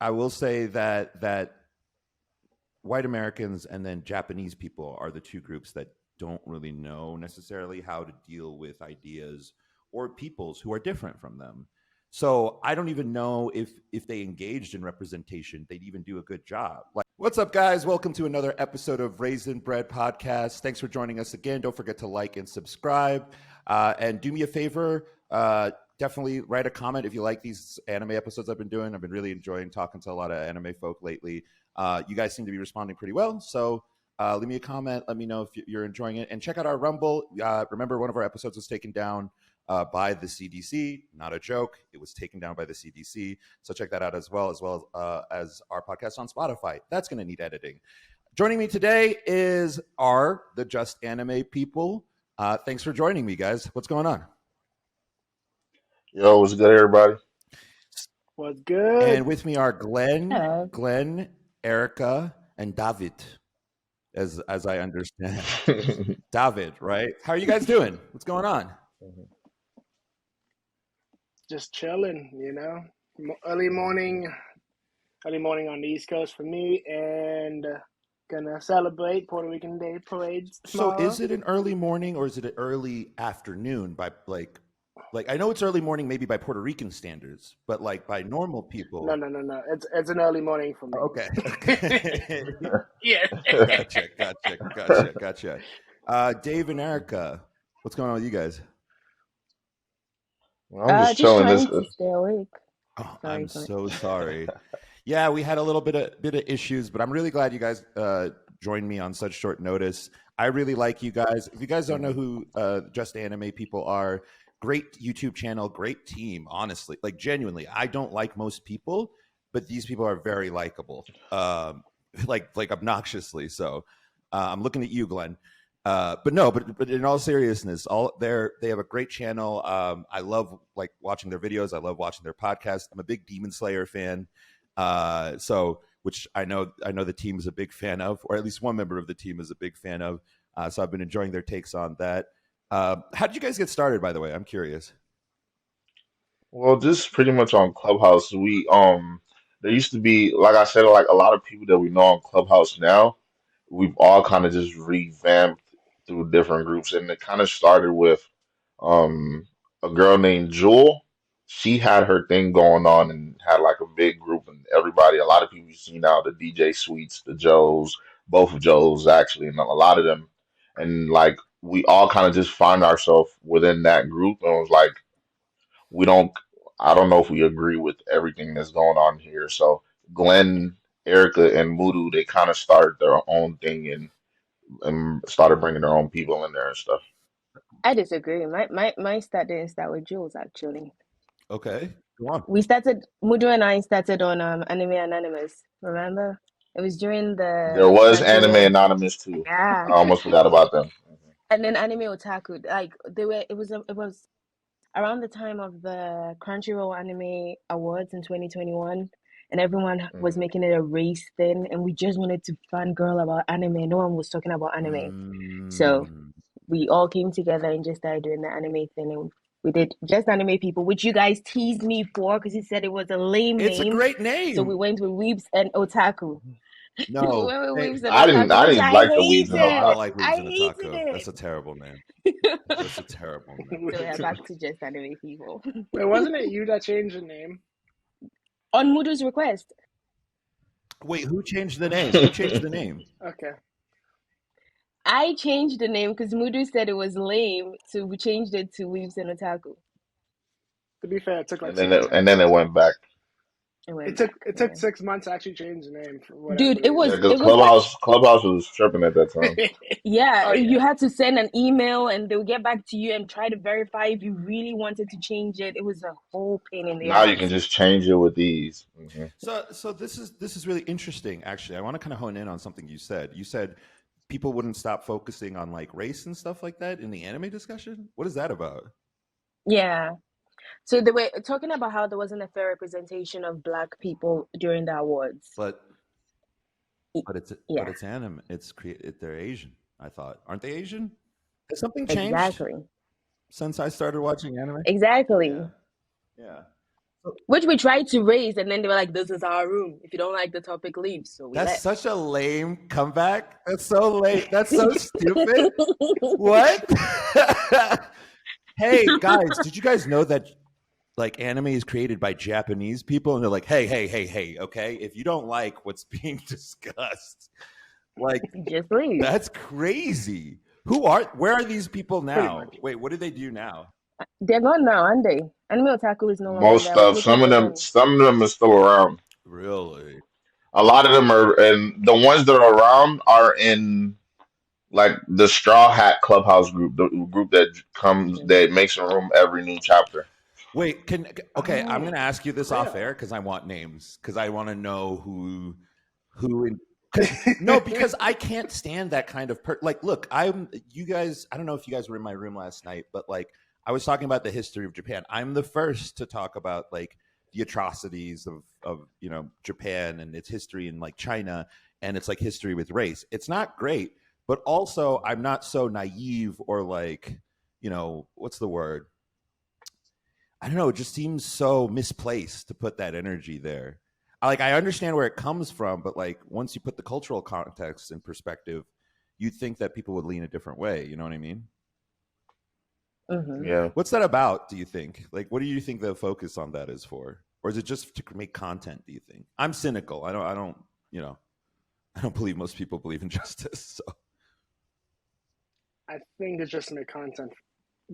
I will say that white Americans and then Japanese people are the two groups that don't really know necessarily how to deal with ideas or peoples who are different from them. So I don't even know if they engaged in representation, they'd even do a good job. Like, what's up, guys? Welcome to another episode of Raisin Bread Podcast. Thanks for joining us again. Don't forget to like and subscribe, and do me a favor. Definitely write a comment if you like these anime episodes I've been doing. I've been really enjoying talking to a lot of anime folk lately. You guys seem to be responding pretty well. So leave me a comment. Let me know if you're enjoying it. And check out our Rumble. Remember, one of our episodes was taken down by the CDC. Not a joke. It was taken down by the CDC. So check that out as well as our podcast on Spotify. That's going to need editing. Joining me today are the Just Anime people. Thanks for joining me, guys. What's going on? Yo, what's good, everybody? What's good? And with me are Glenn, Hello. Erica, and David, as I understand. David, right? How are you guys doing? What's going on? Just chilling, early morning on the East Coast for me, and gonna celebrate Puerto Rican Day parades tomorrow. So is it an early morning or is it an early afternoon by like I know it's early morning maybe by Puerto Rican standards, but like by normal people. No. It's an early morning for me. Okay. Yeah. Gotcha. Dave and Erica, what's going on with you guys? Well, I'm just Just chilling. trying to stay awake. Oh, Sorry, I'm sorry. so sorry. Yeah, we had a little bit of issues, but I'm really glad you guys joined me on such short notice. I really like you guys. If you guys don't know who Just Anime people are, great YouTube channel, great team, honestly. Like, genuinely, I don't like most people, but these people are very likable, like obnoxiously so. I'm looking at you, Glenn. But in all seriousness, they have a great channel. I love like watching their videos. I love watching their podcast. I'm a big Demon Slayer fan, which I know the team is a big fan of, or at least one member of the team is a big fan of. So I've been enjoying their takes on that. How did you guys get started, by the way? I'm curious. Well, just pretty much on Clubhouse. There used to be, like I said, like a lot of people that we know on Clubhouse now. We've all kind of just revamped through different groups, and it kind of started with um a girl named Jewel. She had her thing going on and had like a big group, and everybody, a lot of people you see now, the DJ Sweets, the Joes, both of Joes actually, and a lot of them, and like we all kind of just find ourselves within that group, and it was like we don't, I don't know if we agree with everything that's going on here. So Glenn, Erica, and Mudu, they kind of started their own thing and started bringing their own people in there and stuff. I disagree. My start didn't start with Jules, actually. Okay, go on. Mudu and I started on Anime Anonymous, remember? It was during There the was Anime Crunchyroll. Anonymous too. Yeah. I almost forgot about them. And then Anime Otaku. Like it was around the time of the Crunchyroll Anime Awards in 2021, and everyone was Mhm. making it a race thing, and we just wanted to fangirl about anime. No one was talking about anime. So we all came together and just started doing the anime thing, and we did Just Anime People, which you guys teased me for because you said it was a lame It's a name. great So we name. went with Weebs and Otaku. We No, went with Weebs and I didn't, Otaku, I which didn't I like the Weeds and no, I don't hated. Otaku. like I Weebs and hated Otaku. That's a it. terrible name. That's a terrible name. So we're back to Just Anime People. Wait, wasn't it you that changed the name? On Mudu's request. Wait, who changed the name? Who changed the name? Okay. I changed the name because Mudu said it was lame, so we changed it to Weebs and Otaku. To be fair, it took like And then 6 months. it went back. It went It took back, it yeah. took 6 months to actually change the name for whatever Dude, it Yeah, was reason. because it was like Clubhouse was tripping at that time. yeah, Oh you yeah. had to send an email and they'll get back to you and try to verify if you really wanted to change it. It was a whole pain in the Now you can ass. just change it with these. So this is really interesting. Actually, I want to kind of hone in on something you said. You said people wouldn't stop focusing on like race and stuff like that in the anime discussion. What is that about? Yeah. So they were talking about how there wasn't a fair representation of black people during the awards. But Y- but Yeah, it's anime. They're Asian. I thought, aren't they Asian? Has something changed exactly. since I started watching anime? Exactly. Yeah, yeah. which we tried to raise, and then they were like, "This is our room. If you don't like the topic, leave." So we That's left. such a lame comeback. That's so lame. That's so stupid. What? Hey guys, did you guys know that like anime is created by Japanese people? And they're like, hey, okay, if you don't like what's being discussed, like Just leave. that's crazy. Where are these people Pretty now? much. Wait, what do they do now? They're gone now, aren't they? Anime Otaku is no longer Most there. I was stuff. looking for them. Some of them are still around. Really? A lot of them are, and the ones that are around are in like the Straw Hat Clubhouse group, the group that makes a room every new chapter. Wait, okay, I'm Oh, gonna ask you this off really? air because I want names, because I want to know because no, because I can't stand that kind of like look, you guys, I don't know if you guys were in my room last night, but like I was talking about the history of Japan. I'm the first to talk about like the atrocities of Japan and its history in like China and its like history with race. It's not great, but also I'm not so naive or like, what's the word? I don't know. It just seems so misplaced to put that energy there. I understand where it comes from, but like once you put the cultural context in perspective, you'd think that people would lean a different way. You know what I mean? Mm-hmm. Yeah. What's that about? Do you think? Like, what do you think the focus on that is for, or is it just to make content? Do you think? I'm cynical. I don't. I don't believe most people believe in justice. So I think it's just in the content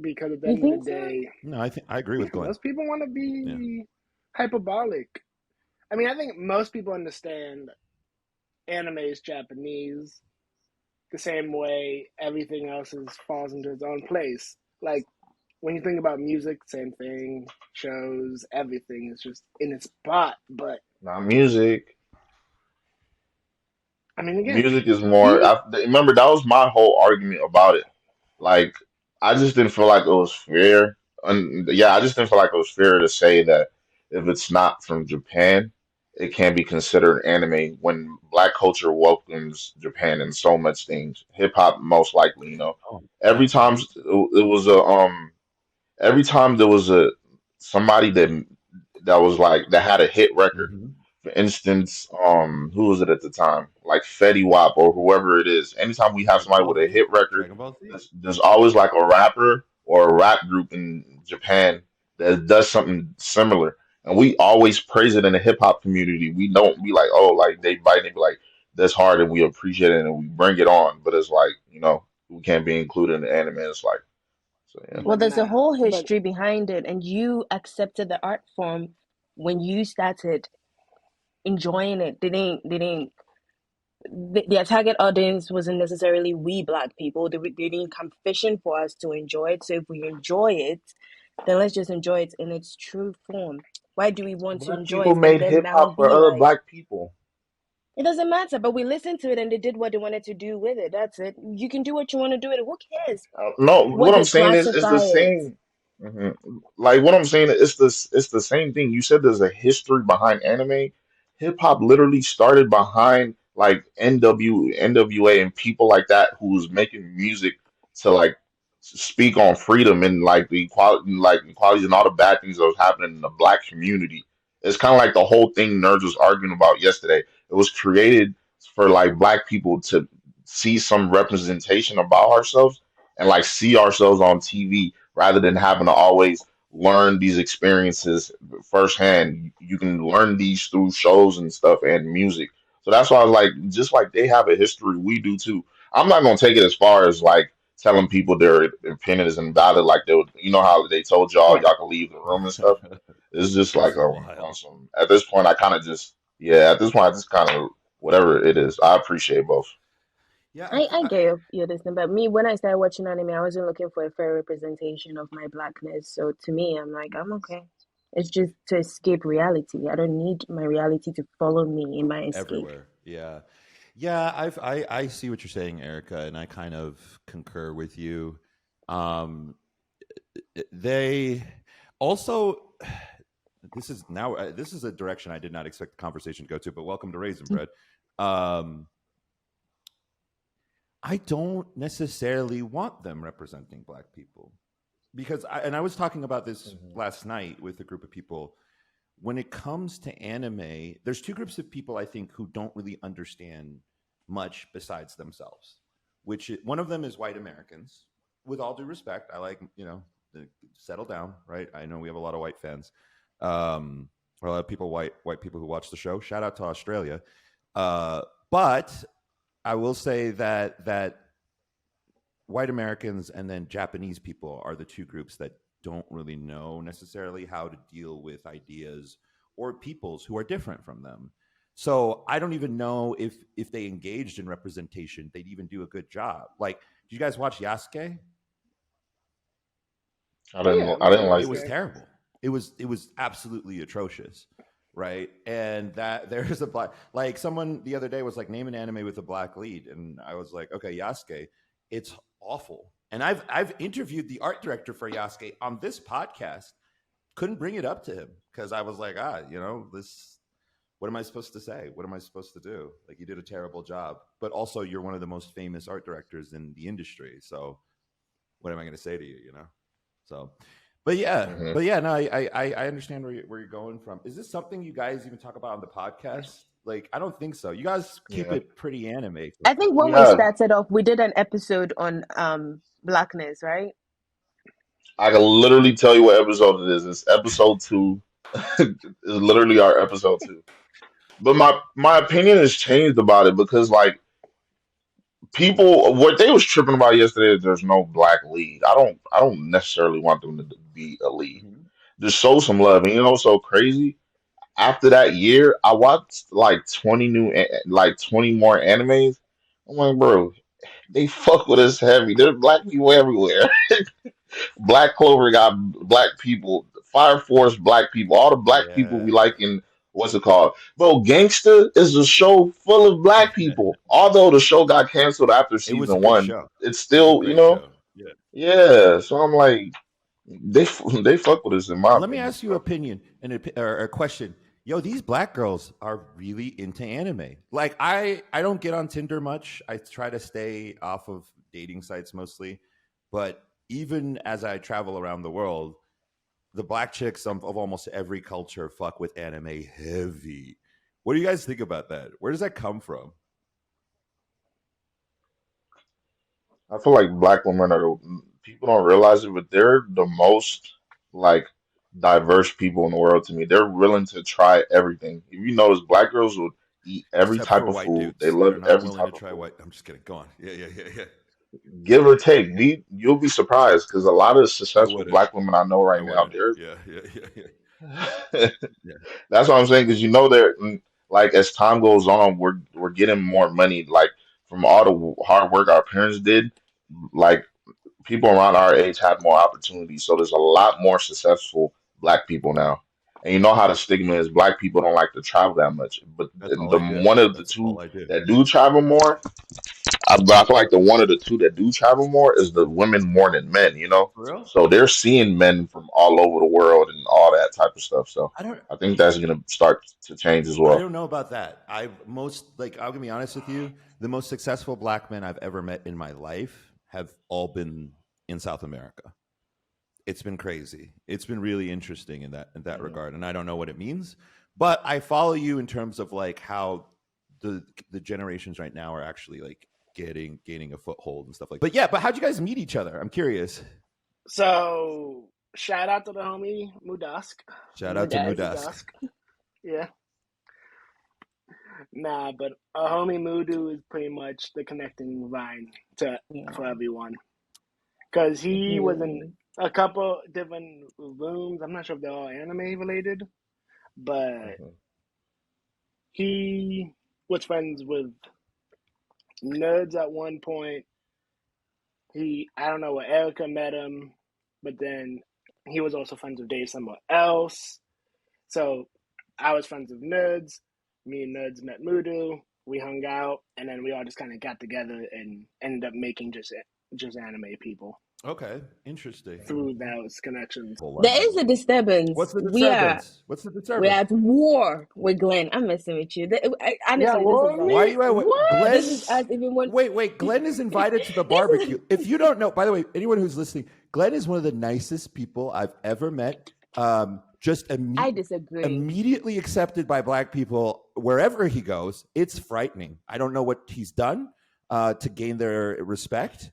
because at the You end of the think so? day, no, I think I agree yeah, with Glenn. most people want to Yeah. be hyperbolic. I mean, I think most people understand anime is Japanese the same way everything else falls into its own place. Like when you think about music, same thing. Shows, everything is just in its spot. But Not music. I mean, again, Music is Do more. you? Remember that was my whole argument about it. Like, I just didn't feel like it was fair. And yeah, I just didn't feel like it was fair to say that if it's not from Japan, it can't be considered anime when Black culture welcomes Japan in so much things. Hip hop, most likely, Oh, every time absolutely. it was every time there was somebody that was like that had a hit record. Mm-hmm. For instance, who was it at the time? Like Fetty Wap or whoever it is. Anytime we have Dragon somebody Ball with a Z. hit record, Dragon Ball Z. there's always like a rapper or a rap group in Japan that does something similar. And we always praise it in the hip hop community. We don't be like, oh, like they bite and be like, that's hard and we appreciate it and we bring it on. But it's like, we can't be included in the anime. It's like, so yeah. Well, but there's a nah, whole but history behind it, and you accepted the art form when you started enjoying it. Their target audience wasn't necessarily we black people. They didn't come fishing for us to enjoy it. So if we enjoy it, then let's just enjoy it in its true form. Why do we want to Black enjoy people it and made then hip now hop for be other like, black people. it doesn't matter, but we listened to it and they did what they wanted to do with it. That's it. You can do what you want to do with it. Who cares No, what what I'm they saying is, it's the classify it? same. Mhm. Like what I'm saying, it's the same thing. You said there's a history behind anime. Hip hop literally started behind like NWA, and people like that who was making music to like speak on freedom and like equality and all the bad things that was happening in the black community. It's kind of like the whole thing nerds was arguing about yesterday. It was created for like black people to see some representation about ourselves and like see ourselves on TV rather than having to always learn these experiences firsthand. You can learn these through shows and stuff and music. So that's why I was like, just like they have a history, we do too. I'm not gonna take it as far as like telling people their opinion is invalid, like how they told right. y'all can leave the room and stuff. It's just like That's wild. on some. At this point, I kind of just yeah. At this point, I just kind of whatever it is. I appreciate both. Yeah, I get your listening, but me, when I started watching anime, I wasn't looking for a fair representation of my blackness. So to me, I'm like, I'm okay. It's just to escape reality. I don't need my reality to follow me in my escape. everywhere. Yeah, yeah. I see what you're saying, Erica, and I kind of concur with you. Um, they also this is a direction I did not expect the conversation to go to, but welcome to Raisin Bread. Um, I don't necessarily want them representing black people because I was talking about this Mhm. last night with a group of people. when it comes to anime, there's two groups of people I think who don't really understand much besides themselves. One of them is white Americans. With all due respect, I like settle down, right? I know we have a lot of white fans, or a lot of people white people who watch the show. Shout out to Australia, but I will say that white Americans and then Japanese people are the two groups that don't really know necessarily how to deal with ideas or peoples who are different from them. So I don't even know if they engaged in representation, they'd even do a good job. Like, did you guys watch Yasuke? I Oh yeah, didn't. I didn't like It was it. terrible. It was absolutely atrocious, right? And that there's a black, like, someone the other day was like, name an anime with a black lead, and I was like, okay, Yasuke. It's awful. And I've interviewed the art director for Yasuke on this podcast. Couldn't bring it up to him because I was like, this. What am I supposed to say? What am I supposed to do? Like, you did a terrible job, but also you're one of the most famous art directors in the industry. So what am I going to say to you? So, but yeah, Hmm. no, I understand where you're going from. Is this something you guys even talk about on the podcast? Like, I don't think so. You guys keep Yeah, it pretty anime. I think we when we have. started off, we did an episode on blackness, right? I can literally tell you what episode it is. It's episode 2. It's literally our episode 2. But my opinion has changed about it because like people, what they was tripping about yesterday is there's no black lead. I don't necessarily want them to be a lead. Mhm. Just show some love. And you know what's so crazy? After that year, I watched like 20 more animes. I'm like, bro, they fuck with us heavy. There's black people everywhere. Black Clover got black people. Fire Force black people. All the black people we Yeah. like in what's it called? Bro, Gangsta is a show full of black people. Although the show got canceled after It was a season good one, show. it's It was a still, great show. Yeah. yeah. So I'm like, they fuck with us in my Let me opinion. ask you an So opinion or a question. Yo, these black girls are really into anime. Like, I don't get on Tinder much. I try to stay off of dating sites mostly. But even as I travel around the world, the black chicks of almost every culture fuck with anime heavy. What do you guys think about that? Where does that come from? I feel like black women are people don't realize it, but they're the most like diverse people in the world to me. They're willing to try everything. If you notice, black girls would eat every Except for type of white food. They dudes. love They're not every willing to type of try food. white. I'm just kidding. Go on. Yeah. Give or take, you'll be surprised because a lot of I successful wouldn't. black women I know I right now, wouldn't. they're Yeah. Yeah. that's what I'm saying because you know they're like as time goes on, we're getting more money like from all the hard work our parents did. Like people around our age had more opportunities, so there's a lot more successful black people now. And you know how the stigma is, black people don't like to travel that much. But That's all the I do. one of the That's two all I do. that do travel more, I feel like the one of the two that do travel more is the women more than men, you know? For real? So they're seeing men from all over the world and all that type of stuff. So I don't. I think that's gonna start to change as I well. don't know about that. I'll be honest with you. The most successful black men I've ever met in my life have all been in South America. It's been crazy. It's been really interesting in that Mhm. regard, and I don't know what it means, but I follow you in terms of like how the generations right now are actually like gaining a foothold and stuff like. But yeah, but how'd you guys meet each other? I'm curious. So shout out to the homie Mudask. Shout out to Mudas. Mudask. Mudask. Yeah. Nah, but a homie Mudu is pretty much the connecting line Yeah. for everyone. Because he was in Definitely. a couple different rooms. I'm not sure if they're all anime related, but Mhm. he was friends with Nerds at one point. I don't know where Erica met him, but then he was also friends with Dave somewhere else. So I was friends with Nerds. Me and Nerds met Mudu. We hung out, and then we all just kind of got together and ended up making just anime people Okay, interesting. through those connections. Whole lot. There is a disturbance. What's the We're disturbance? What's the disturbance? at war with Glenn. I'm messing with you. Yeah, Honestly, this is well, like Why are me, you at what? this Glenn? is us even when Wait. Glenn is invited to the this is barbecue. If you don't know, by the way, anyone who's listening, Glenn is one of the nicest people I've ever met. just I disagree. immediately accepted by black people wherever he goes. It's frightening. I don't know what he's done to gain their respect,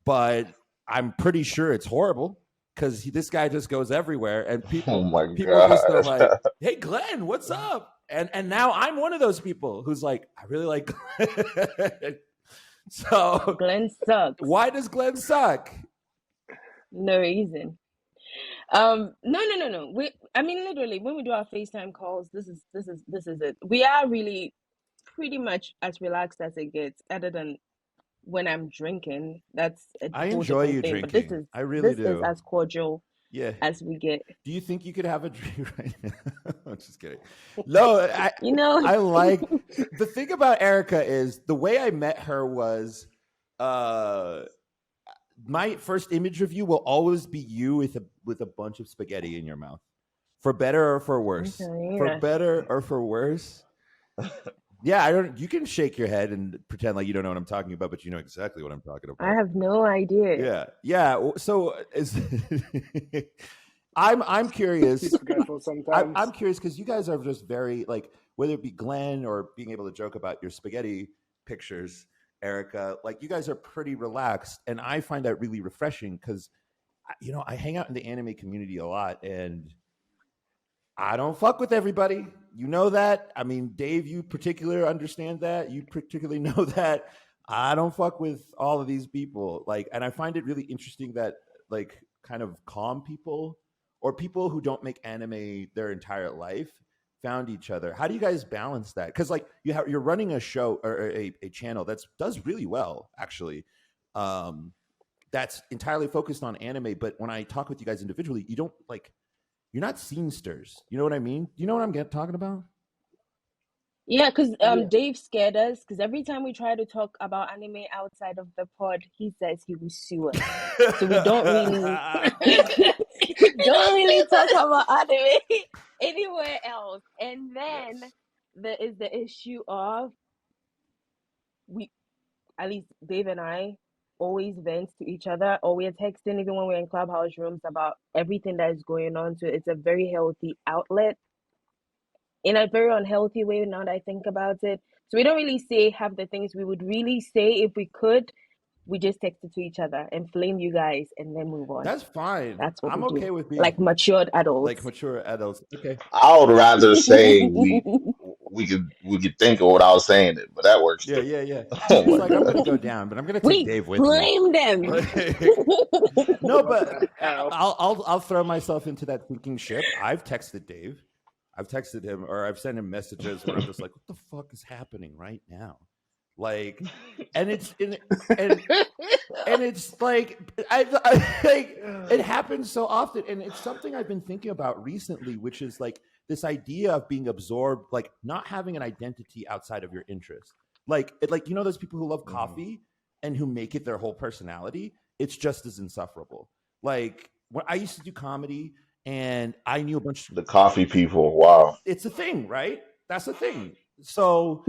but I'm pretty sure it's horrible because this guy just goes everywhere, and Oh my people just are God. like, "Hey, Glenn, what's up?" And now I'm one of those people who's like, "I really like Glenn." So Glenn sucks. why does Glenn suck? No reason. No. I mean, literally, when we do our FaceTime calls, this is it. We are really pretty much as relaxed as it gets, other than when I'm drinking. That's a I whole enjoy different you thing. But this drinking. is I really this is do. as cordial Yeah. as we get. Do you think you could have a drink right now? I'm just kidding. No, You know, I like the thing about Erica is the way I met her was uh my first image of you will always be you with a bunch of spaghetti in your mouth. For better or for worse. okay, For yeah. better or for worse. Yeah, I don't you can shake your head and pretend like you don't know what I'm talking about, but you know exactly what I'm talking I about. have no idea. Yeah. Yeah. So is I'm curious. He's forgetful sometimes. I'm curious because you guys are just very like whether it be Glenn or being able to joke about your spaghetti pictures, Erica. Like you guys are pretty relaxed, and I find that really refreshing because I hang out in the anime community a lot, and I don't fuck with everybody. You know that. I mean, Dave, you particularly understand that. You particularly know that. I don't fuck with all of these people. Like, and I find it really interesting that like kind of calm people or people who don't make anime their entire life found each other. How do you guys balance that? Because like you're running a show or a channel that does really well, actually. That's entirely focused on anime. But when I talk with you guys individually, you don't like you're not scenesters. You know what I mean? You know what I'm talking about? Yeah, because Yeah. Dave scared us. Because every time we try to talk about anime outside of the pod, he says he will sue us. So we don't really we don't really talk about anime anywhere else. And then Yes. there is the issue of we, at least Dave and I, always vent to each other, or we're texting even when we're in clubhouse rooms about everything that is going on. So it's a very healthy outlet in a very unhealthy way now that I think about it. So we don't really say half the things we would really say if we could. We just text it to each other and flame you guys and then move on. That's fine. That's what we I'm do. okay with being Like matured like adults. mature adults. Okay. I would rather say we could think of what I was saying it, but that works Yeah, too. yeah, yeah. Oh She's my like, I'm gonna God. go down, but I'm gonna take We Dave with me. flame them. Like, no, What but the hell? I'll throw myself into that thinking ship. I've texted Dave. I've texted him or I've sent him messages where I'm just like, what the fuck is happening right now? Like, and and it's like like it happens so often, and it's something I've been thinking about recently, which is like this idea of being absorbed, like not having an identity outside of your interest. Like those people who love Mhm. coffee and who make it their whole personality. It's just as insufferable. Like when I used to do comedy, and I knew a bunch. The coffee people. Wow. It's a thing, right? That's a thing. So,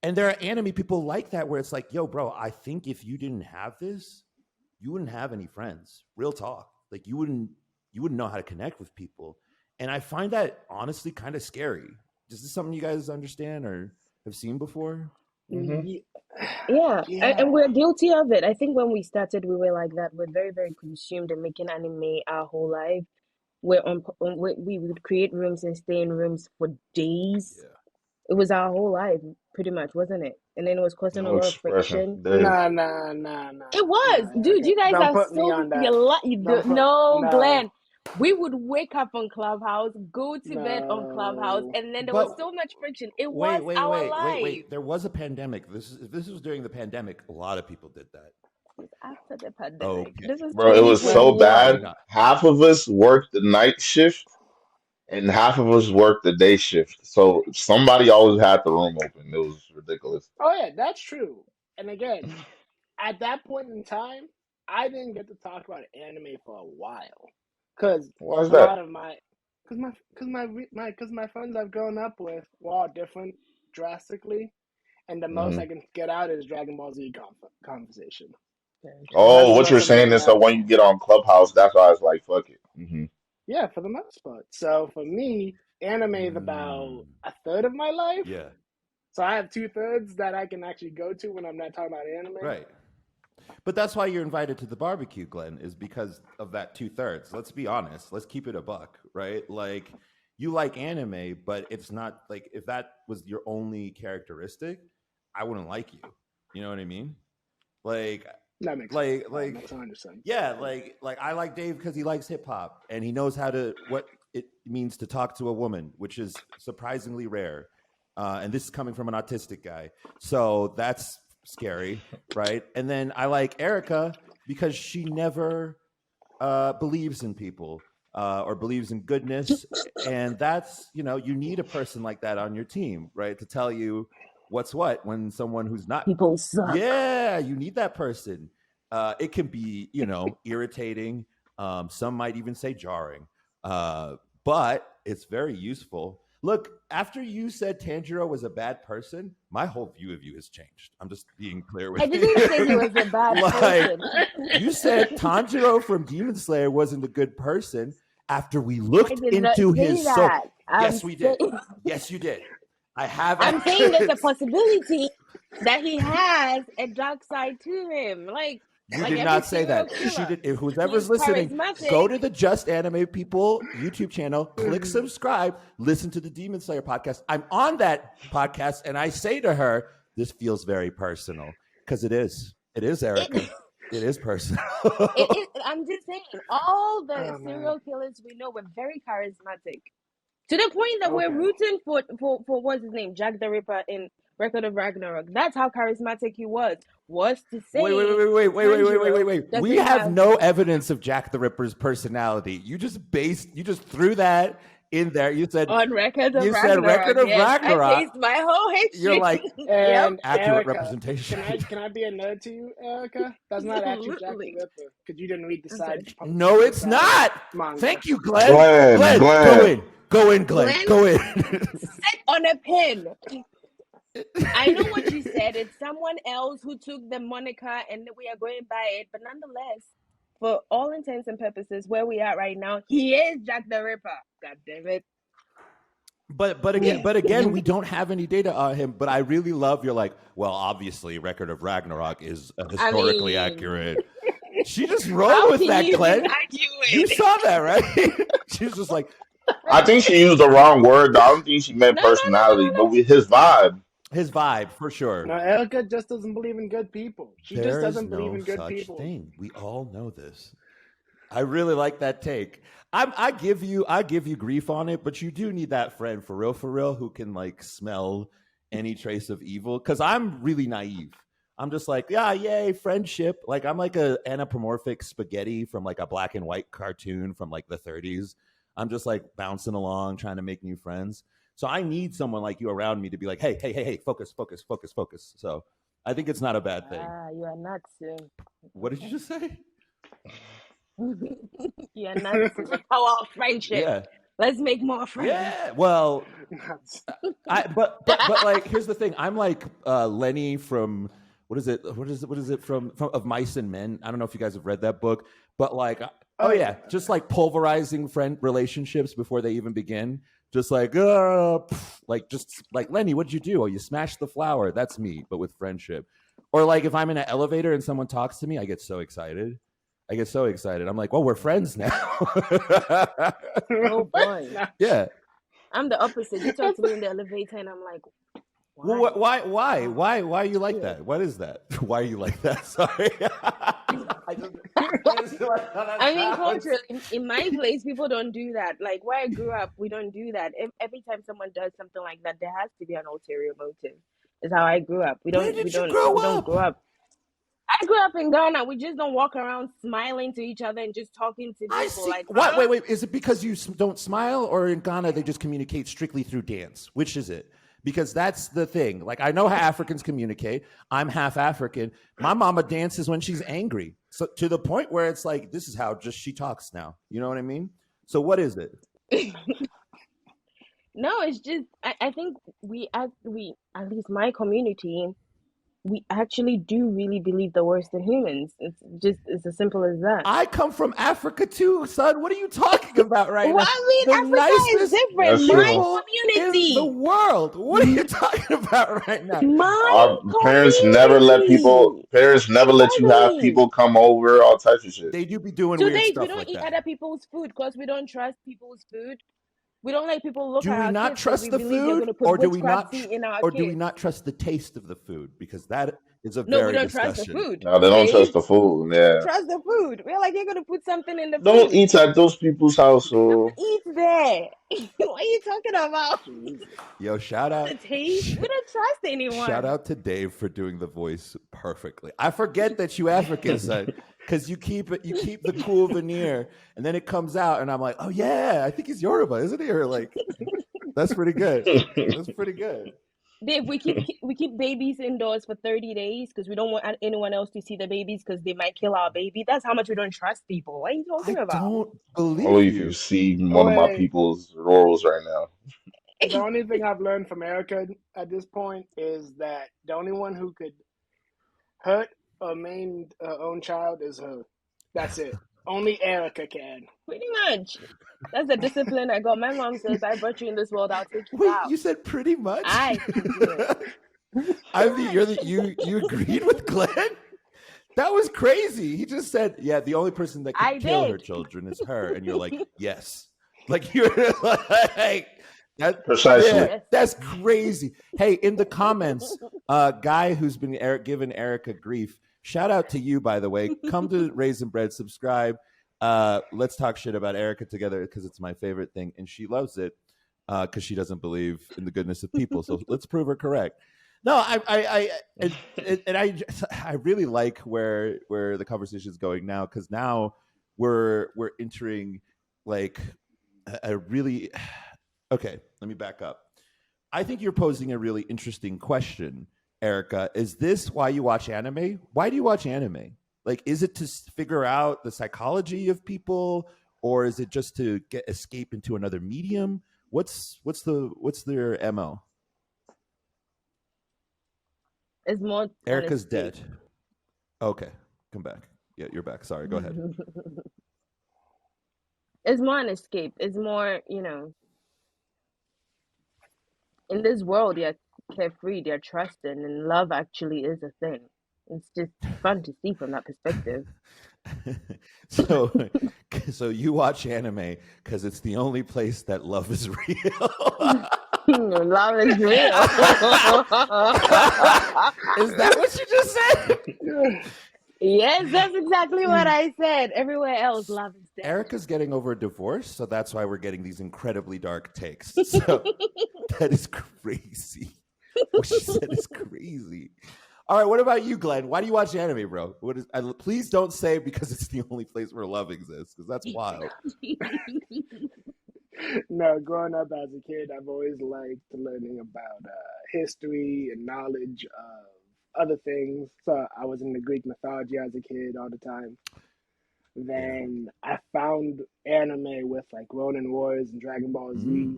and there are anime people like that where it's like, yo, bro, I think if you didn't have this, you wouldn't have any friends. Real talk. Like you wouldn't know how to connect with people. And I find that honestly kind of scary. Is this something you guys understand or have seen before? Hmm. Ye- Yeah, Yeah. and we're guilty of it. I think when we started, we were like that. We're very, very consumed in making anime our whole life. We would create rooms and stay in rooms for days. Yeah. It was our whole life, pretty much, wasn't it? And then it was causing a No lot of expression. friction. Dave. Nah. It was, dude. Okay. You guys Don't are put me so on that. no, No. Glenn. We would wake up on Clubhouse, go to bed on Clubhouse, No. and then there was But so much friction. It wait, was wait, our wait, wait, life. wait. There was a pandemic. This was during the pandemic. A lot of people did that. It's after the pandemic. Okay. This is Bro, it was Well, so probably 2021. bad. not. Half of us worked the night shift and half of us worked the day shift. So somebody always had the room open. It was ridiculous. Oh yeah, that's true. And again, at that point in time, I didn't get to talk about anime for a while, because Why is a that? lot of my friends I've grown up with were all different drastically, and the most I Hmm. can get out is Dragon Ball Z conversation. Very true. That's Oh, the what you're most I'm gonna saying get is so out. when you get on Clubhouse, that's why it's like, fuck it. Hmm. Yeah, for the most part. So for me, anime is about a third of my life. Yeah. So I have 2/3 that I can actually go to when I'm not talking about anime. Right. But that's why you're invited to the barbecue, Glenn, is because of that 2/3. Let's be honest. Let's keep it a buck, right? Like you like anime, but it's not like if that was your only characteristic, I wouldn't like you. You know what I mean? Like That makes sense. That makes 100%. yeah, like I like Dave because he likes hip hop and he knows how to what it means to talk to a woman, which is surprisingly rare. And this is coming from an autistic guy, so that's scary, right? And then I like Erica because she never believes in people or believes in goodness, and that's you need a person like that on your team, right? To tell you what's what when someone who's not. People suck. Yeah, you need that person. It can be, irritating. Some might even say jarring, but it's very useful. Look, after you said Tanjiro was a bad person, my whole view of you has changed. I'm just being clear with I you. didn't say he was a bad person. You said Tanjiro from Demon Slayer wasn't a good person after we looked into his soul. Yes, we did. Yes, you did. I have. I'm saying there's a possibility that he has a dark side to him. Like you did not say that. She did. If whoever's listening, go to the Just Anime People YouTube channel, click subscribe, listen to the Demon Slayer podcast. I'm on that podcast, and I say to her, "This feels very personal," because it is. It is, Erica. It is personal. I'm just saying, all the serial killers we know were very charismatic. To the point that we're rooting for what's his name, Jack the Ripper in Record of Ragnarok. That's how charismatic he was. Was to say, wait. We have no evidence of Jack the Ripper's personality. You just threw that in there. You said on Record of Ragnarok. You said Record of Ragnarok. I based my whole history. You're like and accurate Erica, representation. Can I be a nerd to you, Erica? That's not actually Jack the Ripper because you didn't read the side. No, it's not. Manga. Thank you, Glenn. Glenn. Go in, Glenn. Go in. Sit on a pin. I know what you said. It's someone else who took the moniker and we are going by it. But nonetheless, for all intents and purposes, where we are right now, he is Jack the Ripper. God damn it. But again, we don't have any data on him. But I really love you're like, well, obviously, Record of Ragnarok is historically accurate. She just rolled with that, Glenn. You saw that, right? She's just like, I think she used the wrong word. I don't think she meant personality, but with his vibe. His vibe, for sure. No, Erica just doesn't believe in good people. She just doesn't believe in good people. Thing. We all know this. I really like that take. I give you grief on it, but you do need that friend for real, who can like smell any trace of evil. Because I'm really naive. I'm just like, yeah, yay, friendship. Like I'm like a anthropomorphic spaghetti from like a black and white cartoon from like the 30s. I'm just like bouncing along, trying to make new friends. So I need someone like you around me to be like, hey, focus. So I think it's not a bad thing. You are nuts. What did you just say? You are nuts. The power of friendship. Yeah. Let's make more friends. Yeah. Well, but like, here's the thing. I'm like Lenny from what is it from Of Mice and Men? I don't know if you guys have read that book, but like, just like pulverizing friend relationships before they even begin. Just like, just like Lenny, what'd you do? Oh, you smashed the flower. That's me, but with friendship. Or like if I'm in an elevator and someone talks to me, I get so excited. I'm like, well, we're friends now. Oh boy. Yeah. I'm the opposite. You talk to me in the elevator and I'm like, why? Well, why are you like that? What is that? Why are you like that? Sorry. I mean, culturally, in my place, people don't do that. Like where I grew up, we don't do that. Every time someone does something like that, there has to be an ulterior motive. Is how I grew up. We don't grow up. I grew up in Ghana. We just don't walk around smiling to each other and just talking to people. I see. Like, what? Wait. Is it because you don't smile, or in Ghana they just communicate strictly through dance? Which is it? Because that's the thing. Like, I know how Africans communicate. I'm half African. My mama dances when she's angry. So to the point where it's like, this is how just she talks now. You know what I mean? So what is it? No, it's just, I think we, at least my community, we actually do really believe the worst in humans. It's as simple as that. I come from Africa too, son. What are you talking about right Well, now? I mean, The Africa is nicest different. That's My true. people in the community, world. What are you talking about right now? my Our community, parents never let you have exactly. people come over, all types of shit. They do be doing weird Today we stuff don't like eat that. other people's food because we don't trust people's food. We don't let people look Do at we our not kids because we trust the believe they're going food, to put or do we witchcraft not, seed in our or do we kids. not trust the taste of the food? Because that is a No, we very don't trust the discussion. food, No, they don't trust babe. the food. We don't Yeah. trust the food. We're like, you're going to put something in the Don't food. eat at those people's house. So Don't eat there. What are you talking about? Jesus. Yo, shout The out, taste? We don't trust shout anyone. out to Dave for doing the voice perfectly. I forget that you African, son, because you keep the cool veneer, and then it comes out, and I'm like, oh yeah, I think he's Yoruba, isn't he? Or like, that's pretty good. That's pretty good. Dave, we keep babies indoors for 30 days because we don't want anyone else to see the babies because they might kill our baby. That's how much we don't trust people. What are you talking I about? don't only believe if you you. see one of my Wait, people's rolls right now. the only thing I've learned from Erica at this point is that the only one who could hurt or maim her own child is her. That's it. Only Erica can. Pretty much. That's the discipline I got. My mom says, I brought you in this world, I'll take you Wait, out. you said pretty much? I can do it. I Pretty mean, much. you agreed with Glenn? That was crazy. He just said, "Yeah, the only person that could I kill her did. children is her," and you're like, "Yes." Like you're like that. Yeah, Precisely. Yes. that's crazy. Hey, in the comments, guy who's been giving Erica grief. Shout out to you, by the way. Come to Raisin Bread, subscribe. Let's talk shit about Erica together because it's my favorite thing, and she loves it because she doesn't believe in the goodness of people. So let's prove her correct. No, I really like where the conversation is going now because now we're entering like a really okay. Let me back up. I think you're posing a really interesting question, Erica. Is this why you watch anime? Why do you watch anime? Like, is it to figure out the psychology of people, or is it just to get escape into another medium? What's their mo? It's more an Erica's escape. dead. Okay, come back. Yeah, you're back. Sorry, go ahead. It's more an escape. It's more, in this world, they're carefree, they're trusting, and love actually is a thing. It's just fun to see from that perspective. so, so you watch anime because it's the only place that love is real. Love is real. Is that what you just said? Yes, that's exactly what I said. Everywhere else, love is dead. Erica's getting over a divorce, so that's why we're getting these incredibly dark takes. So that is crazy. What she said is crazy. All right, what about you, Glenn? Why do you watch anime, bro? Please don't say because it's the only place where love exists, because that's wild. No, growing up as a kid, I've always liked learning about history and knowledge of other things. So I was into Greek mythology as a kid all the time. Yeah. Then I found anime with like Ronin Wars and Dragon Ball Z,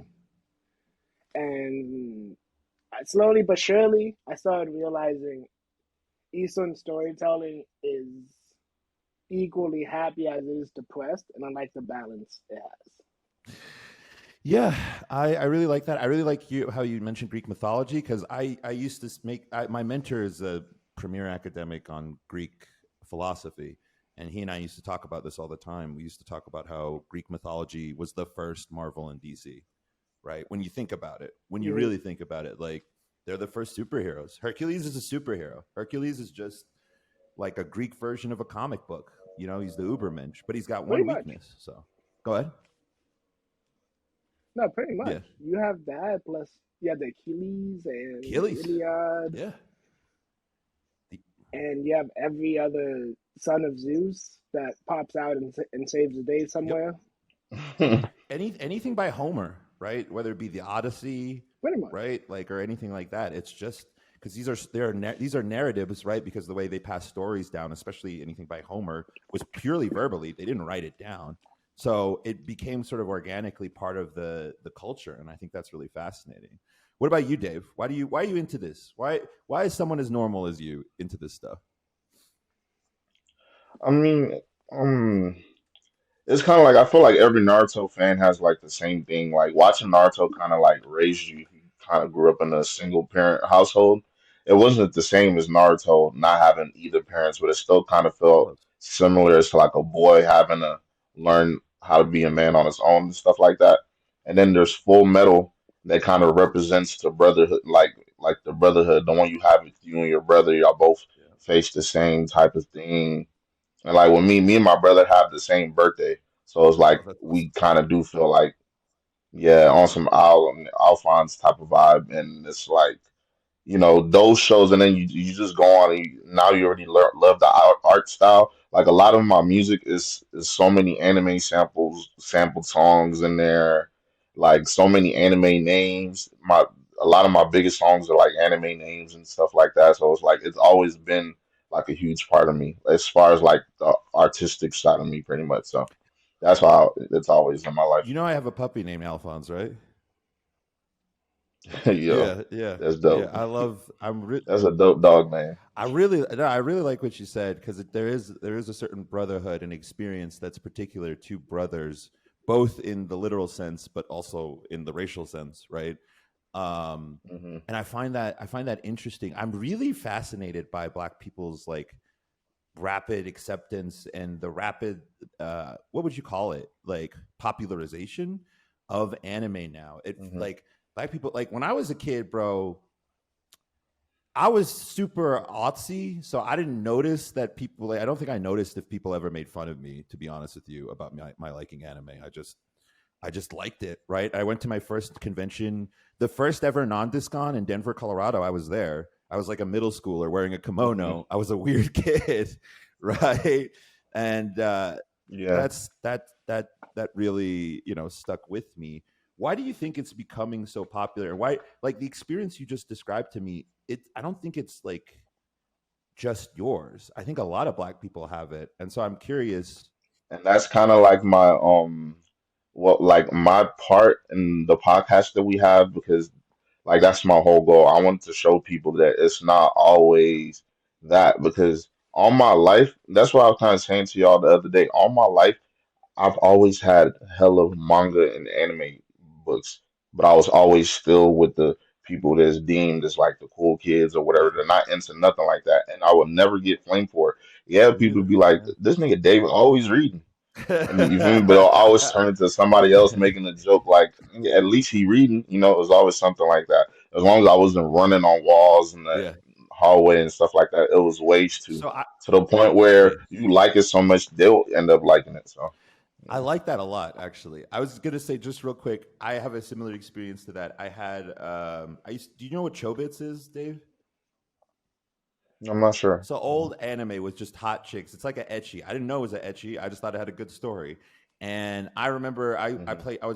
and slowly but surely, I started realizing Eastern storytelling is equally happy as it is depressed, and I like the balance it has. Yeah, I really like that. I really like how you mentioned Greek mythology because I used to my mentor is a premier academic on Greek philosophy, and he and I used to talk about this all the time. We used to talk about how Greek mythology was the first Marvel and DC, right? When you think about it, when you Mm-hmm. really think about it, like they're the first superheroes. Hercules is a superhero. Hercules is just like a Greek version of a comic book. You know, he's the Ubermensch, but he's got Pretty one much. weakness. So go ahead. No, pretty Yeah, much. You have that, plus you have the Achilles and the Achilles. Iliad, Yeah. The- and you have every other son of Zeus that pops out and saves the day Yep. somewhere. Anything by Homer, right? Whether it be the Odyssey, Pretty much. right, like or anything like that. It's just because these are narratives, right? Because the way they pass stories down, especially anything by Homer, was purely verbally. They didn't write it down, so it became sort of organically part of the culture, and I think that's really fascinating. What about you, Dave? Why are you into this? Why is someone as normal as you into this stuff? I mean, um, it's kind of like I feel like every Naruto fan has like the same thing. Like watching Naruto kind of like raised you. If you kind of grew up in a single parent household. It wasn't the same as Naruto not having either parents, but it still kind of felt Close. similar as to like a boy having to learn how to be a man on his own and stuff like that. And then there's Full Metal that kind of represents the brotherhood, like the brotherhood, the one you have with you and your brother. Y'all both Yeah. face the same type of thing, and like with me and my brother have the same birthday, so it's like Oh, that's awesome. we kind of do feel like, yeah, on some Alphonse type of vibe, and it's like, those shows, and then you just go on, and now you already love the art style. Like a lot of my music is so many anime sampled songs in there, like so many anime names. A lot of my biggest songs are like anime names and stuff like that. So it's like it's always been like a huge part of me as far as like the artistic side of me, pretty much. So that's why it's always in my life. You know, I have a puppy named Alphonse, right? Yo, Yeah, yeah, that's yeah. dope. I love. That's a dope dog name. I really, no, I really like what you said because there is a certain brotherhood and experience that's particular to brothers, both in the literal sense, but also in the racial sense, right? Um, Hmm. and I find that interesting. I'm really fascinated by Black people's like rapid acceptance and the rapid, what would you call it, like popularization of anime now. It Hmm. like Black people, like when I was a kid, bro. I was super artsy, so I didn't notice that people. Like, I don't think I noticed if people ever made fun of me. To be honest with you, about my liking anime, I just liked it. Right. I went to my first convention, the first ever non-discon in Denver, Colorado. I was there. I was like a middle schooler wearing a Hmm. kimono. I was a weird kid, right? And Yeah. that really stuck with me. Why do you think it's becoming so popular? Why, like the experience you just described to me? I don't think it's like just yours. I think a lot of Black people have it, and so I'm curious. And that's kind of like what like my part in the podcast that we have, because like that's my whole goal. I want to show people that it's not always that, because all my life, that's what I was kind of saying to y'all the other day. All my life I've always had hella manga and anime books, but I was always still with the people that's deemed as like the cool kids or whatever. Yeah, They're not into nothing like that, and I would never get flamed for it. Yeah, me people neither. be like, Yeah. "This nigga David always reading," and you feel me? But I'll always turn it to somebody else making a joke like, "Yeah, at least he reading." It was always something like that. As long as I wasn't running on walls in the Yeah. hallway and stuff like that, it was ways So to the point yeah, where you like it so much they'll end up liking it. So. I like that a lot. Actually, I was gonna say just real quick. I have a similar experience to that. I had. I used. Do you know what Chobits is, Dave? I'm not sure. So old anime with just hot chicks. It's like a etchy. I didn't know it was a etchy. I just thought it had a good story. And I remember I Hmm. played. I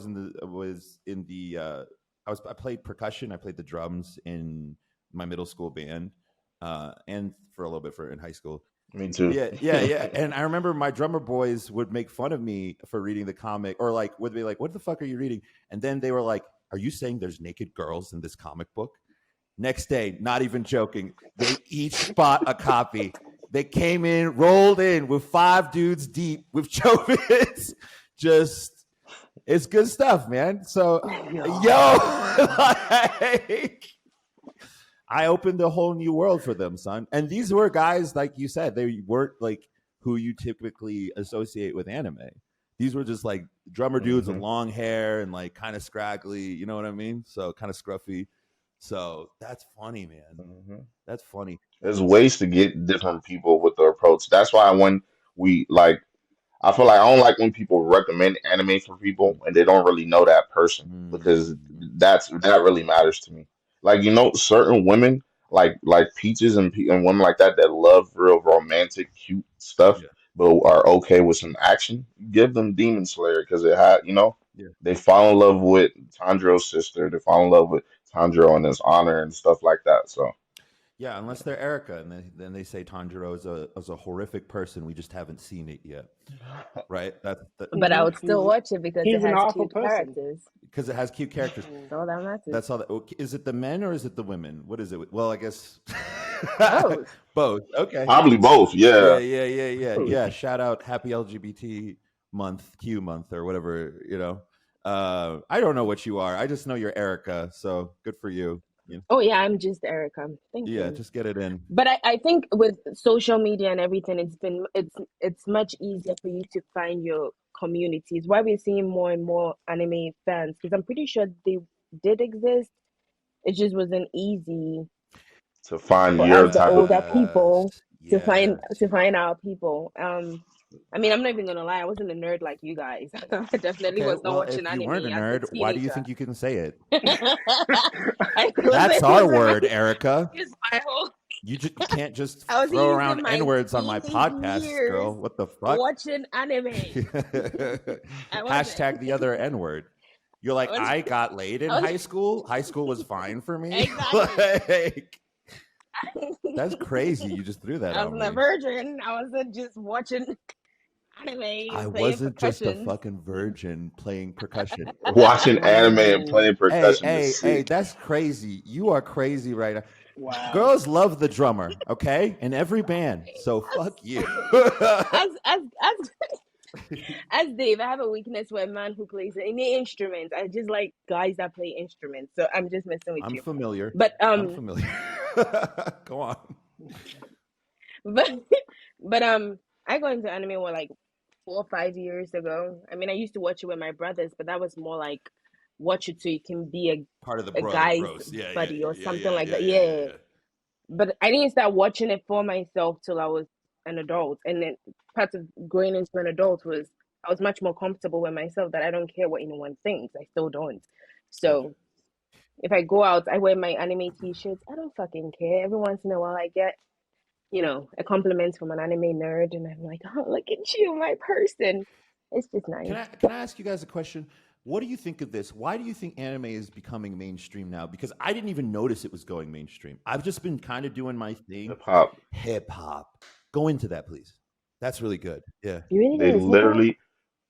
played percussion. I played the drums in my middle school band, and for a little bit for in high school. Me too. Yeah, yeah, yeah. And I remember my drummer boys would make fun of me for reading the comic, or like would be like, "What the fuck are you reading?" And then they were like, "Are you saying there's naked girls in this comic book?" Next day, not even joking, they each bought a copy. They came in, rolled in with five dudes deep with chocolates. Just, it's good stuff, man. So, yo, Yo. like, I opened a whole new world for them, son. And these were guys, like you said, they weren't like who you typically associate with anime. These were just like drummer dudes with Hmm. long hair and like kind of scraggly, you know what I mean? So kind of scruffy. So that's funny, man. Hmm. That's funny. There's ways to get different people with the approach. That's why when we like, I feel like I don't like when people recommend anime for people and they don't really know that person, because Mm, that really matters to me. Like, certain women like Peaches and women like that love real romantic, cute stuff, yeah, but are okay with some action. Give them Demon Slayer, because it had, yeah. they fall in love with Tanjiro's sister. They fall in love with Tanjiro and his honor and stuff like that. So. Yeah, unless they're Erica, and then they say Tanjiro is a horrific person. We just haven't seen it yet, right? That's But I would still He's watch it because it he's an has awful cute person. characters. because it has cute characters. Mm. That's all that matters. That's all. Is it the men or is it the women? What is it? Well, I guess Both. both. Okay. Probably both. Yeah, Yeah. yeah, yeah, yeah, yeah. Shout out, happy LGBT month, Q month, or whatever. I don't know what you are. I just know you're Erica. So good for you. Oh yeah, I'm just Erica. Thank Yeah, you. just get it in. But I think with social media and everything, it's much easier for you to find your communities. Why we're seeing more and more anime fans, because I'm pretty sure they did exist. It just wasn't easy To find for your us, the type of older people. people, Yes, to find yes. our people. I mean, I'm not even gonna lie, I wasn't a nerd like you guys. I definitely Okay, was not well, if watching you weren't a anime as a nerd, why do you teenager. think you can say it? I That's wasn't our using my word, Erica. use my whole You can't just I was throw using around my N words on my teenage podcast, years girl. What the fuck? watching anime. I wasn't. Hashtag the other N word. You're like, I was, I got laid in I was high school. High school was fine for me. exactly. That's crazy. You just threw that I on was a me. virgin. I wasn't just watching anime I and playing wasn't just a percussion. fucking virgin playing percussion. Watching anime and Ooh. playing Hey, percussion is hey, sick. that's crazy. You are crazy right now. Wow. Girls love the drummer, okay? In every band. So fuck you. As as Dave, I have a weakness for a man who plays any instrument. I just like guys that play instruments. So I'm just messing with I'm you. familiar. But I'm familiar. Go on. but but I got into anime like 4 or 5 years ago. I mean, I used to watch it with my brothers, but that was more like watch it so you can be Part of the a guy's bros. Yeah, yeah, buddy or yeah, something yeah, like yeah, that. yeah, yeah, Yeah. yeah. But I didn't start watching it for myself till I was an adult. And then part of growing into an adult was I was much more comfortable with myself that I don't care what anyone thinks. I still don't. Gotcha. So if I go out, I wear my anime t-shirts. I don't fucking care. Every once in a while I get, a compliment from an anime nerd and I'm like, oh, look at you, my person. It's just Can nice. I ask you guys a question? What do you think of this? Why do you think anime is becoming mainstream now? Because I didn't even notice it was going mainstream. I've just been kind of doing my thing. Hip hop. Hip hop. Go into that, please. That's really good. Yeah. You really They think it's hip hop? literally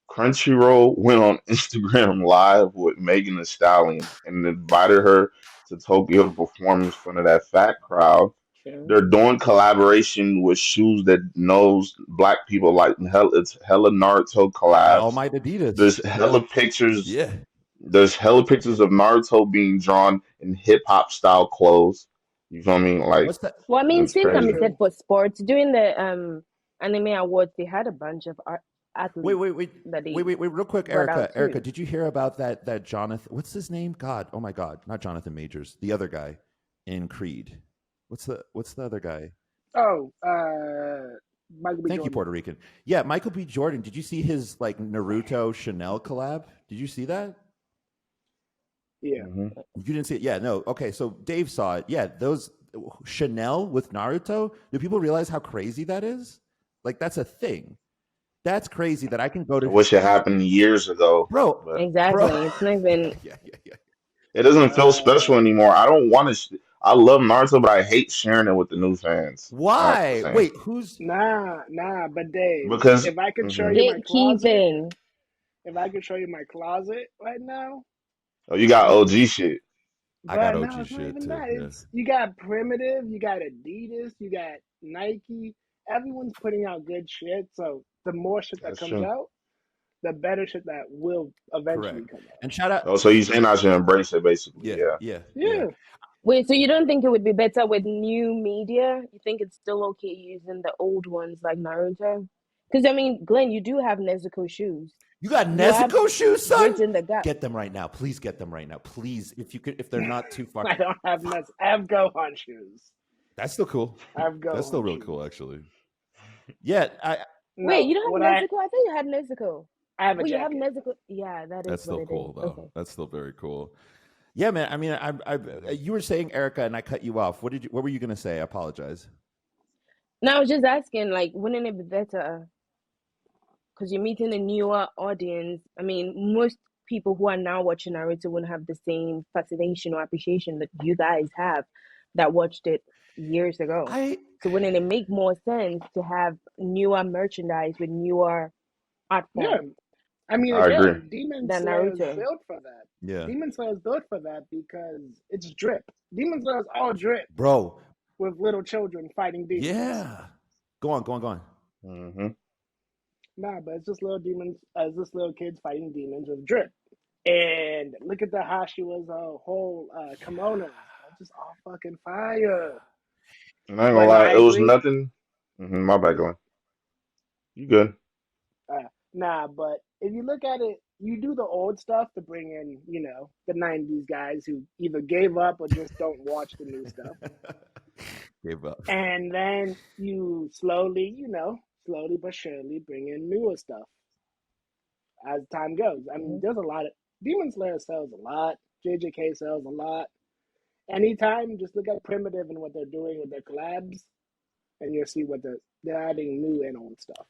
Crunchyroll went on Instagram Live with Megan Thee Stallion and invited her to Tokyo to perform in front of that fat crowd. Sure. They're doing collaboration with shoes that knows black people like hell. It's hella Naruto All collabs. my Adidas. There's hella pictures. Yeah. There's hella pictures of Naruto being drawn in hip hop style clothes. You feel me? Like What's that? Well, I mean, it's same can be crazy. said True. for sports. During the anime awards, they had a bunch of Wait, athletes wait, wait, that wait, they wait, wait, real quick, brought Erica. out Erica, too. did you hear about that Jonathan? What's his name? God, oh my God, not Jonathan Majors, the other guy in Creed. What's the other guy? Oh, Michael B. Thank you, Jordan. Puerto Rican. Yeah, Michael B. Jordan. Did you see his like Naruto Chanel collab? Did you see that? Yeah. Hmm. You didn't see it? Yeah, no. Okay, so Dave saw it. Yeah, those Chanel with Naruto. Do people realize how crazy that is? Like that's a thing. That's crazy that I can go I to, wish it happened years ago, bro, but bro. Exactly. It's not Yeah, even. yeah, yeah, yeah. it doesn't feel special Uh, anymore. I don't want to. I love Naruto, but I hate sharing it with the new fans. It's not the Why? same Wait, who's? nah. But Dave, because. if I could show Mhm. you my closet, Gatekeeping. if I could show you my closet right now, Oh, you got you, OG shit. I got but no, OG it's not shit even too. that. Yeah. It's you got Primitive, you got Adidas, you got Nike. Everyone's putting out good shit. So the more shit that That's comes true. out, the better shit that will eventually Correct. come out. And shout out. Oh, so you saying I should embrace it, basically? Yeah, Yeah. yeah, yeah. Yeah. Wait, so you don't think it would be better with new media? You think it's still okay using the old ones like Naruto? Because I mean, Glenn, you do have Nezuko shoes. You got You are Nezuko shoes, son? bridging the gap. Get them right now. Please get them right now. Please, if you could, if they're not too far. I don't have nuts. I have Gohan shoes. That's still cool. I have That's still Gohan real shoes. cool, actually. Yeah, Wait, No, you don't what have Nezuko? I thought you had Nezuko. I have a Well, you have jacket. Nezuko. Yeah, that is that's what still it cool is. though. Okay. That's still very cool. Yeah, man. I mean, you were saying Erica, and I cut you off. What were you gonna say? I apologize. Now, I was just asking, like, wouldn't it be better? Because you're meeting a newer audience. I mean, most people who are now watching Naruto wouldn't have the same fascination or appreciation that you guys have. that watched it years ago. I So wouldn't it make more sense to have newer merchandise with newer art Yeah, form I mean, I agree. again, Demon than Slayer is Naruto? built for that. yeah, Demon Slayer is built for that because it's drip. Demon Slayer is all drip bro. with little children fighting demons. Yeah, go on, go on, go on. Hmm. Nah, but it's just little demons, as just little kids fighting demons with drip. And look at the Hashiwa's whole kimonos. That's just all fucking fire. And I ain't gonna But no, lie, I it was agree. nothing. My bad, Glenn. You good? Nah, but if you look at it, you do the old stuff to bring in, the 90s guys who either gave up or just don't watch the new stuff. Gave up. And then you slowly, slowly but surely bring in newer stuff as time goes. I mean, Mhm. there's a lot of Demon Slayer sells a lot, JJK sells a lot. Anytime, just look at Primitive and what they're doing with their collabs, and you'll see what they're adding new and old stuff.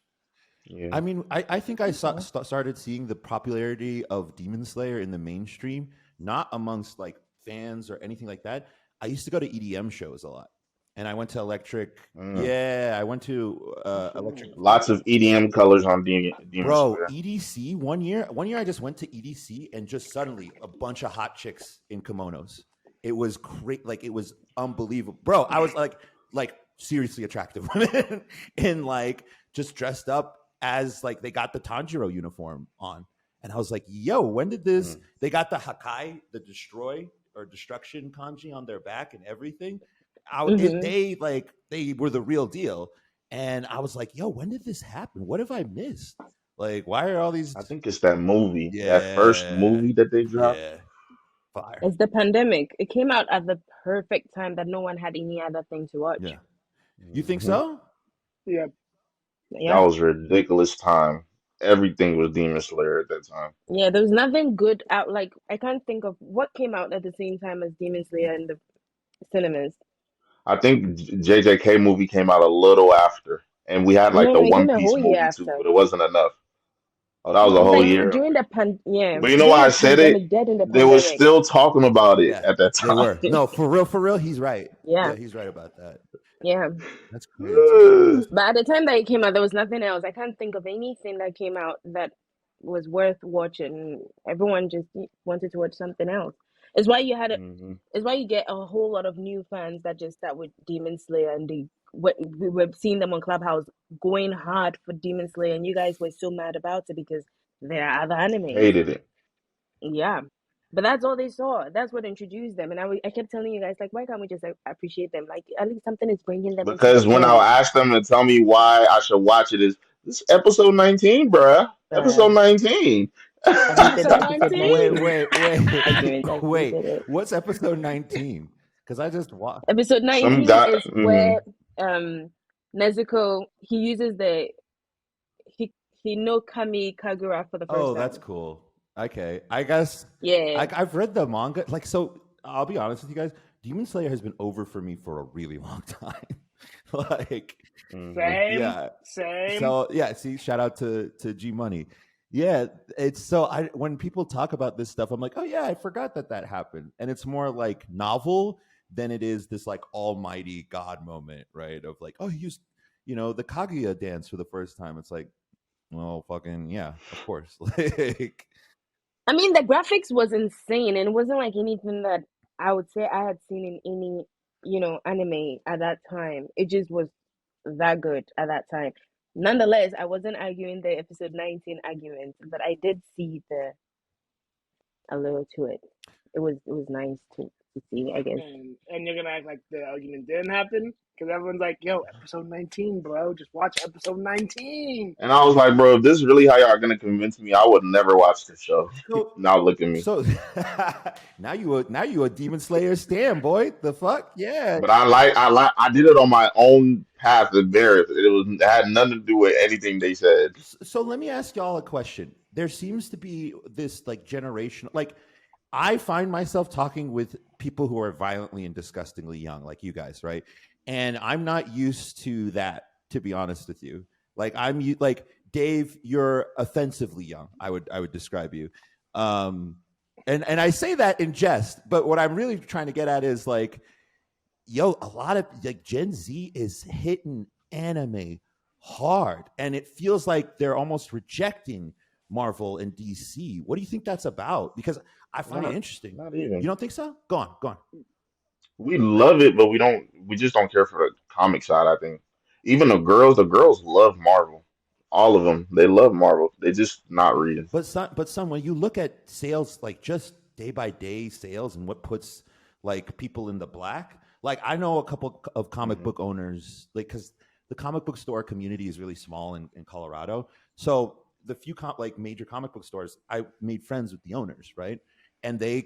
Yeah. I mean, I think I started seeing the popularity of Demon Slayer in the mainstream, not amongst like fans or anything like that. I used to go to EDM shows a lot, and I went to Electric. Mm. Yeah, I went to Electric. Lots of EDM colors on Demon Bro, Slayer. EDC one year. One year I just went to EDC and just suddenly a bunch of hot chicks in kimonos. It was great, like it was unbelievable, bro. I was like seriously attractive women and like just dressed up as like they got the Tanjiro uniform on, and I was like, "Yo, when did this?" Mm. They got the Hakai, the destroy or destruction kanji on their back and everything. Mhm. They were the real deal, and I was like, "Yo, when did this happen? What have I missed? Like, why are all these?" I think it's that movie, that first Yeah, movie that they dropped. yeah, fire. It's the pandemic. It came out at the perfect time that no one had any other thing to watch. Yeah, you think Hmm. so? Yeah, That Yeah. was a ridiculous time. Everything was Demon Slayer at that time. Yeah, there was nothing good out. Like, I can't think of what came out at the same time as Demon Slayer in the cinemas. I think JJK movie came out a little after, and we had like No, the no, it One came a Piece whole year movie too, after. but it wasn't enough. Oh, that was a It's whole like year. during the But you know during why I the said it? pandemic, dead in the They were pandemic. still talking about it Yeah, at that they time. were. No, for real, he's right. Yeah, Yeah, he's right about that. yeah. That's crazy. That's But at the time that it came out, there was nothing else. I can't think of anything that came out that was worth watching. Everyone just wanted to watch something else. It's why you had a, Hmm. it's why you get a whole lot of new fans that just start with Demon Slayer and we were seeing them on Clubhouse going hard for Demon Slayer, and you guys were so mad about it because there are other animes. Hated it. Yeah. But that's all they saw. That's what introduced them. And I kept telling you guys, like, why can't we just like, appreciate them? Like, at least something is bringing them into the Because when I fold. asked them to tell me why I should watch it, is this episode 19, bruh? Episode Uh, 19. and we did the episode episode wait, 19. 19 wait, wait, argument. Like, we wait. did it. What's episode 19? Because I just watched. Episode Some 19 guy. is where Nezuko, he uses the he no Kami Kagura for the first Oh, that's time. cool. Okay, I guess Yeah. I've read the manga. Like, so I'll be honest with you guys. Demon Slayer has been over for me for a really long time. Like, Mhm. Same, yeah. same. So yeah, see, shout out to G Money. Yeah, it's so I when people talk about this stuff, I'm like, oh yeah, I forgot that happened, and it's more like novel than it is this like almighty God moment, right? Of like, oh, he used the Kaguya dance for the first time. It's like, well, fucking yeah, of course. Like, I mean, the graphics was insane, and it wasn't like anything that I would say I had seen in any, anime at that time. It just was that good at that time. Nonetheless, I wasn't arguing the episode 19 argument, but I did see a little to it. It was nice to see, I guess. And you're gonna act like the argument didn't happen because everyone's like, "Yo, episode 19, bro. Just watch episode 19." And I was like, bro, if this is really how y'all gonna convince me, I would never watch this show. so Now look at me. so now you a Demon Slayer stan, boy. The fuck, yeah. But I did it on my own path and merit. It had nothing to do with anything they said. So let me ask y'all a question. There seems to be this like generation, like I find myself talking with people who are violently and disgustingly young, like you guys, right? And I'm not used to that, to be honest with you. Like like Dave, you're offensively young. I would describe you, and I say that in jest, but what I'm really trying to get at is like a lot of like Gen Z is hitting anime hard, and it feels like they're almost rejecting Marvel and DC. What do you think that's about? Because I find it Not interesting. not You even. don't think so? Go on, go on. We love it, but we don't. We just don't care for the comic side. I think even the girls love Marvel. All of them, they love Marvel. They just not reading. But son, when you look at sales, like just day by day sales, and what puts like people in the black, like I know a couple of comic Hmm. book owners, like because the comic book store community is really small in Colorado. So the few like major comic book stores, I made friends with the owners, right? And they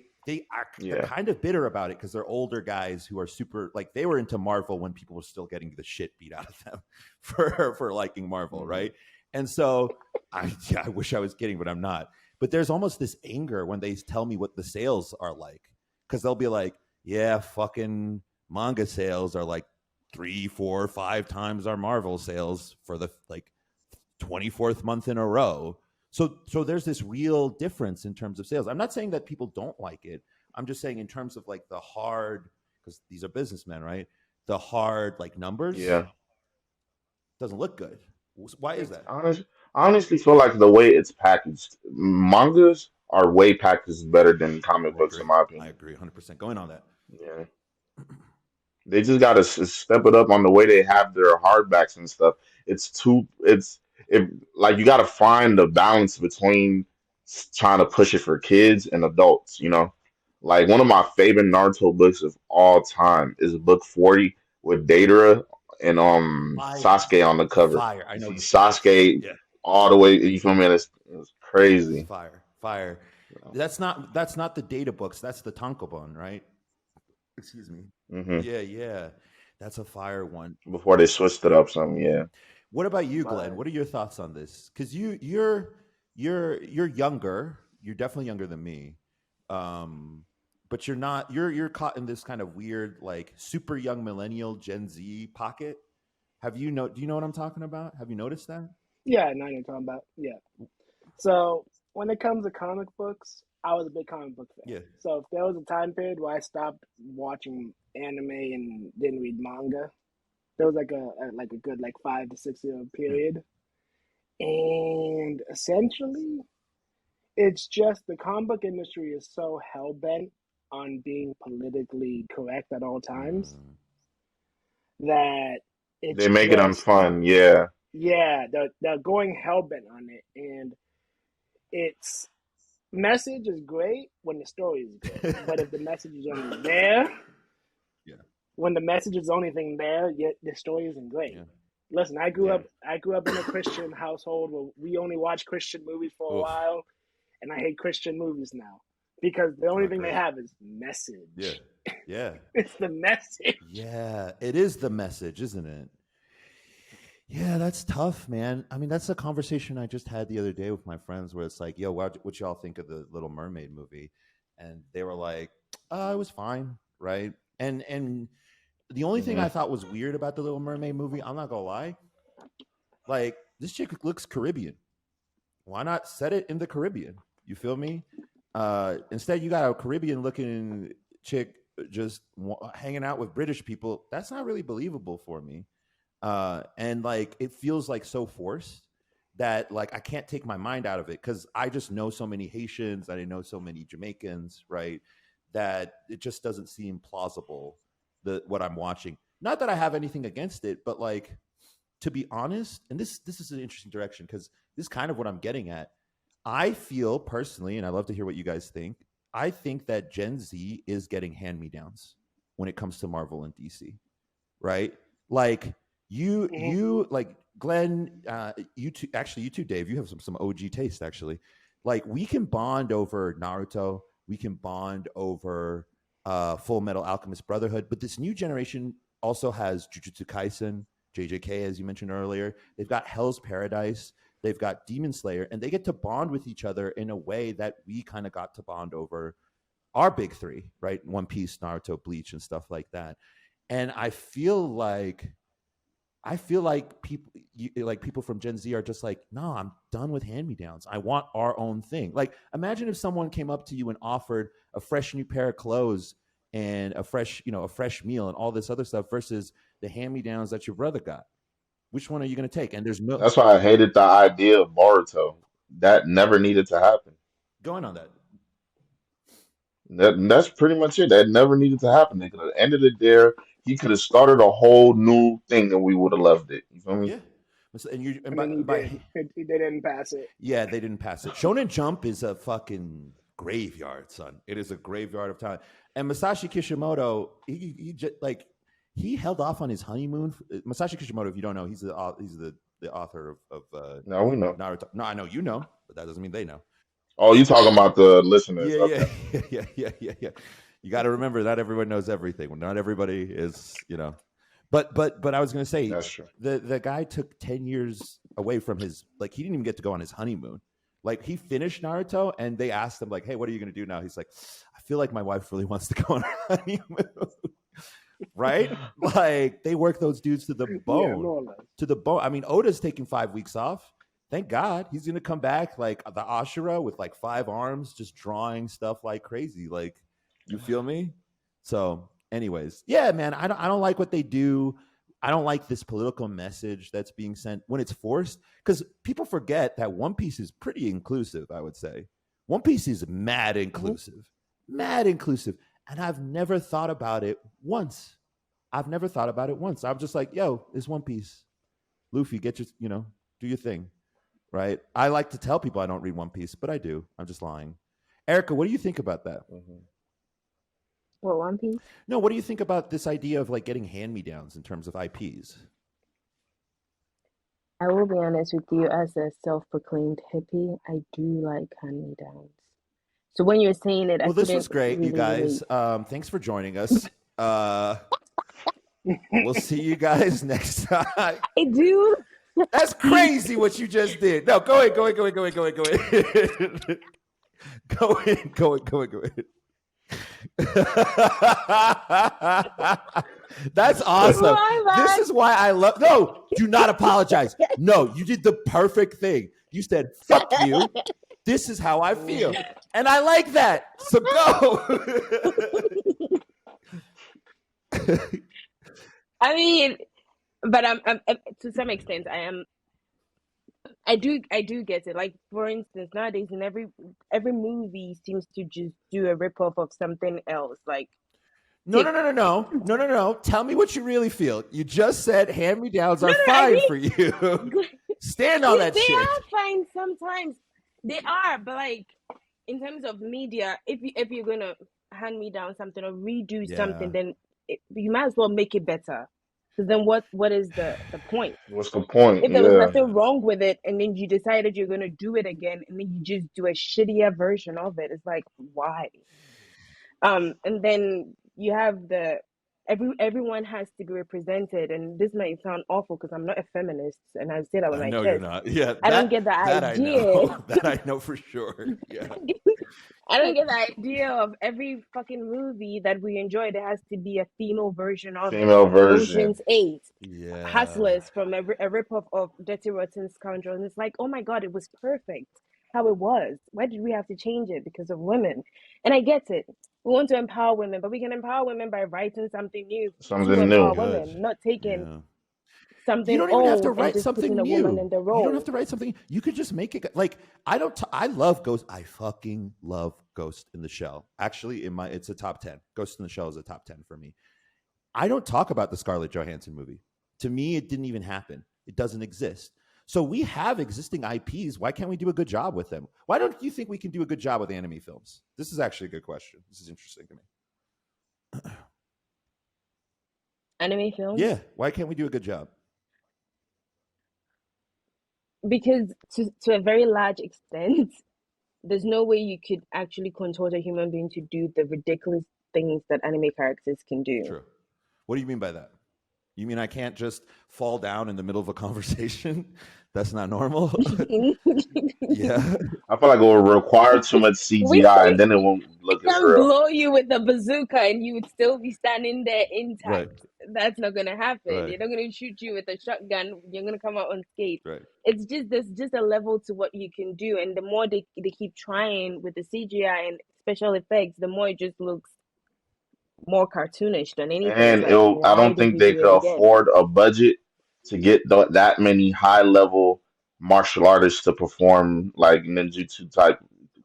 are they're Yeah. kind of bitter about it because they're older guys who are super like they were into Marvel when people were still getting the shit beat out of them for liking Marvel, Hmm. right? And so I wish I was kidding, but I'm not. But there's almost this anger when they tell me what the sales are like, because they'll be like, "Yeah, fucking manga sales are like 3, 4, 5 times our Marvel sales for the like 24th month in a row." So there's this real difference in terms of sales. I'm not saying that people don't like it. I'm just saying in terms of like the hard, because these are businessmen, right? The hard like numbers Yeah. doesn't look good. Why is It's that? I honestly feel like the way it's packaged, mangas are way packaged better than comic I books, in agree. my I opinion. agree 100%. Going on that. Yeah. They just got to step it up on the way they have their hardbacks and stuff. It like you got to find the balance between trying to push it for kids and adults, you know? Like one of my favorite Naruto books of all time is book 40 with Deidara and Fire. Sasuke on the cover. Fire. I You know see what this is. Sasuke Yeah. all the way, you feel me? It's crazy. Fire. Fire. You know? That's not the data books. That's the tankobon, right? Excuse me. Hmm. Yeah, yeah. That's a fire one. Before they switched it up some, yeah. What about you, Glenn? But What are your thoughts on this? Because you're younger. You're definitely younger than me. Um, but you're not. You're caught in this kind of weird, like super young millennial Gen Z pocket. Do you know what I'm talking about? Have you noticed that? yeah, I know what you're talking about. Yeah. So when it comes to comic books, I was a big comic book fan. Yeah. So if there was a time period where I stopped watching anime and didn't read manga, there was like a good like 5 to 6 year Yeah. period. And essentially, it's just the comic book industry is so hell bent on being politically correct at all times Mm. that it's They make it just unfun, yeah. yeah, they're going hell bent on it, and its message is great when the story is good, but if the message is only there, Yeah. when the message is the only thing there, yet the story isn't great. Yeah. Listen, I grew Yeah. up I grew up in a Christian household where we only watched Christian movies for a Oof. while, and I hate Christian movies now because the It's only not thing they great. have is Yeah. message. Yeah. It's the message. Yeah. It is the message, isn't it? Yeah, that's tough, man. I mean, that's a conversation I just had the other day with my friends where it's like, yo, what y'all think of the Little Mermaid movie? And they were like, it was fine, right? And the only thing Hmm. I thought was weird about the Little Mermaid movie, I'm not gonna lie, like this chick looks Caribbean. Why not set it in the Caribbean? You feel me? Instead, you got a Caribbean looking chick just hanging out with British people. That's not really believable for me. And like it feels like so forced that like I can't take my mind out of it because I just know so many Haitians, I know so many Jamaicans, right? That it just doesn't seem plausible the what I'm watching. Not that I have anything against it, but like to be honest, and this is an interesting direction because this is kind of what I'm getting at. I feel personally, and I love to hear what you guys think. I think that Gen Z is getting hand me downs when it comes to Marvel and DC, right? Like Mhm. you like Glenn, you too, Dave. You have some OG taste actually. Like we can bond over Naruto, we can bond over Full Metal Alchemist Brotherhood, but this new generation also has Jujutsu Kaisen, JJK, as you mentioned earlier. They've got Hell's Paradise, they've got Demon Slayer, and they get to bond with each other in a way that we kind of got to bond over our big three, right? One Piece, Naruto, Bleach, and stuff like that. And I feel like people from Gen Z are just like, no, I'm done with hand me downs. I want our own thing. Like, imagine if someone came up to you and offered a fresh new pair of clothes and a fresh meal and all this other stuff versus the hand-me-downs that your brother got. Which one are you going to take? And there's no That's why I hated the idea of Boruto. That never needed to happen. going on that. That's pretty much it. That never needed to happen. They could have ended it there. He could have started a whole new thing, and we would have loved it. You feel me? Yeah. And And then he by did. They didn't pass it. yeah, they didn't pass it. Shonen Jump is a fucking graveyard, son. It is a graveyard of talent. And Masashi Kishimoto, he just like he held off on his honeymoon. Masashi Kishimoto, if you don't know, he's the author of No, we know. Naruto. No, I know you know, but that doesn't mean they know. Oh, you talking about the listeners? Yeah, yeah, Okay. yeah. You got to remember, not everyone knows everything. Not everybody is, But I was going to say, That's true. the guy took 10 years away from his, like, he didn't even get to go on his honeymoon. Like, he finished Naruto, and they asked him, like, hey, what are you going to do now? He's like, I feel like my wife really wants to go on her honeymoon. Right? Like, they work those dudes to the bone. Yeah, more or less. To the bone. I mean, Oda's taking 5 weeks off. Thank God. He's going to come back like the Ashura with like 5 arms, just drawing stuff like crazy. Like, you feel me? So, anyways, yeah, man, I don't like what they do. I don't like this political message that's being sent when it's forced, because people forget that One Piece is pretty inclusive, I would say. One Piece is mad inclusive. Mad inclusive. And I've never thought about it once. I'm just like, yo, it's One Piece. Luffy, get your, do your thing. Right? I like to tell people I don't read One Piece, but I do. I'm just lying. Erica, what do you think about that? What, One Piece? No, what do you think about this idea of like getting hand-me-downs in terms of IPs? I will be honest with you, as a self-proclaimed hippie, I do like hand-me-downs. So when you're saying it, Well, I this was couldn't great, you really guys. relate. Thanks for joining us. We'll see you guys next time. I do. That's crazy what you just did. No, go ahead. Go ahead. That's awesome. This is why I love. No, do not apologize. No, you did the perfect thing. You said, fuck you. This is how I feel. And I like that. So go. I mean, but I'm to some extent, I do get it. Like, for instance, nowadays in every movie seems to just do a ripoff of something else. Like, No. Tell me what you really feel. You just said hand-me-downs are I fine mean, for you. Stand on that they shit. are fine sometimes. They are, but like in terms of media, if you're gonna hand me down something or redo something, then you might as well make it better. Because then what is the point? What's the point? If there was Yeah. nothing wrong with it, and then you decided you're gonna do it again, and then you just do a shittier version of it, it's like, why? And then you have everyone has to be represented, and this might sound awful because I'm not a feminist, and I say that with I my know you're chest. not. Yeah, I don't get the that idea. I know. That I know for sure. Yeah. I don't get the idea of every fucking movie that we enjoy. There has to be a female version of it. Female version. Ocean's 8, Yeah. Hustlers from a ripoff of Dirty Rotten Scoundrel, and it's like, oh my god, it was perfect how it was. Why did we have to change it because of women? And I get it. We want to empower women, but we can empower women by writing something new to Something empower new. women, not taking Yeah. something You don't even have to old and write just putting something a woman in new. the You don't role. have to write something. You could just make it like I love Ghost. I fucking love Ghost in the Shell. Actually, it's a top 10. Ghost in the Shell is a top 10 for me. I don't talk about the Scarlett Johansson movie. To me, it didn't even happen. It doesn't exist. So we have existing IPs. Why can't we do a good job with them? Why don't you think we can do a good job with anime films? This is actually a good question. This is interesting to me. Anime films? Yeah. Why can't we do a good job? Because to a very large extent, there's no way you could actually contort a human being to do the ridiculous things that anime characters can do. True. What do you mean by that? You mean I can't just fall down in the middle of a conversation? That's not normal? Yeah. I feel like it will require too much CGI, and then it won't look as can real. blow you with a bazooka and you would still be standing there intact. Right. That's not gonna happen. Right. They're not gonna shoot you with a shotgun. You're gonna come out unscathed. Right. It's just there's just a level to what you can do, and the more they keep trying with the CGI and special effects, the more it just looks more cartoonish than anything. It's And like, I why don't did think we they do it could again? afford a budget to get that many high level martial artists to perform like ninjutsu type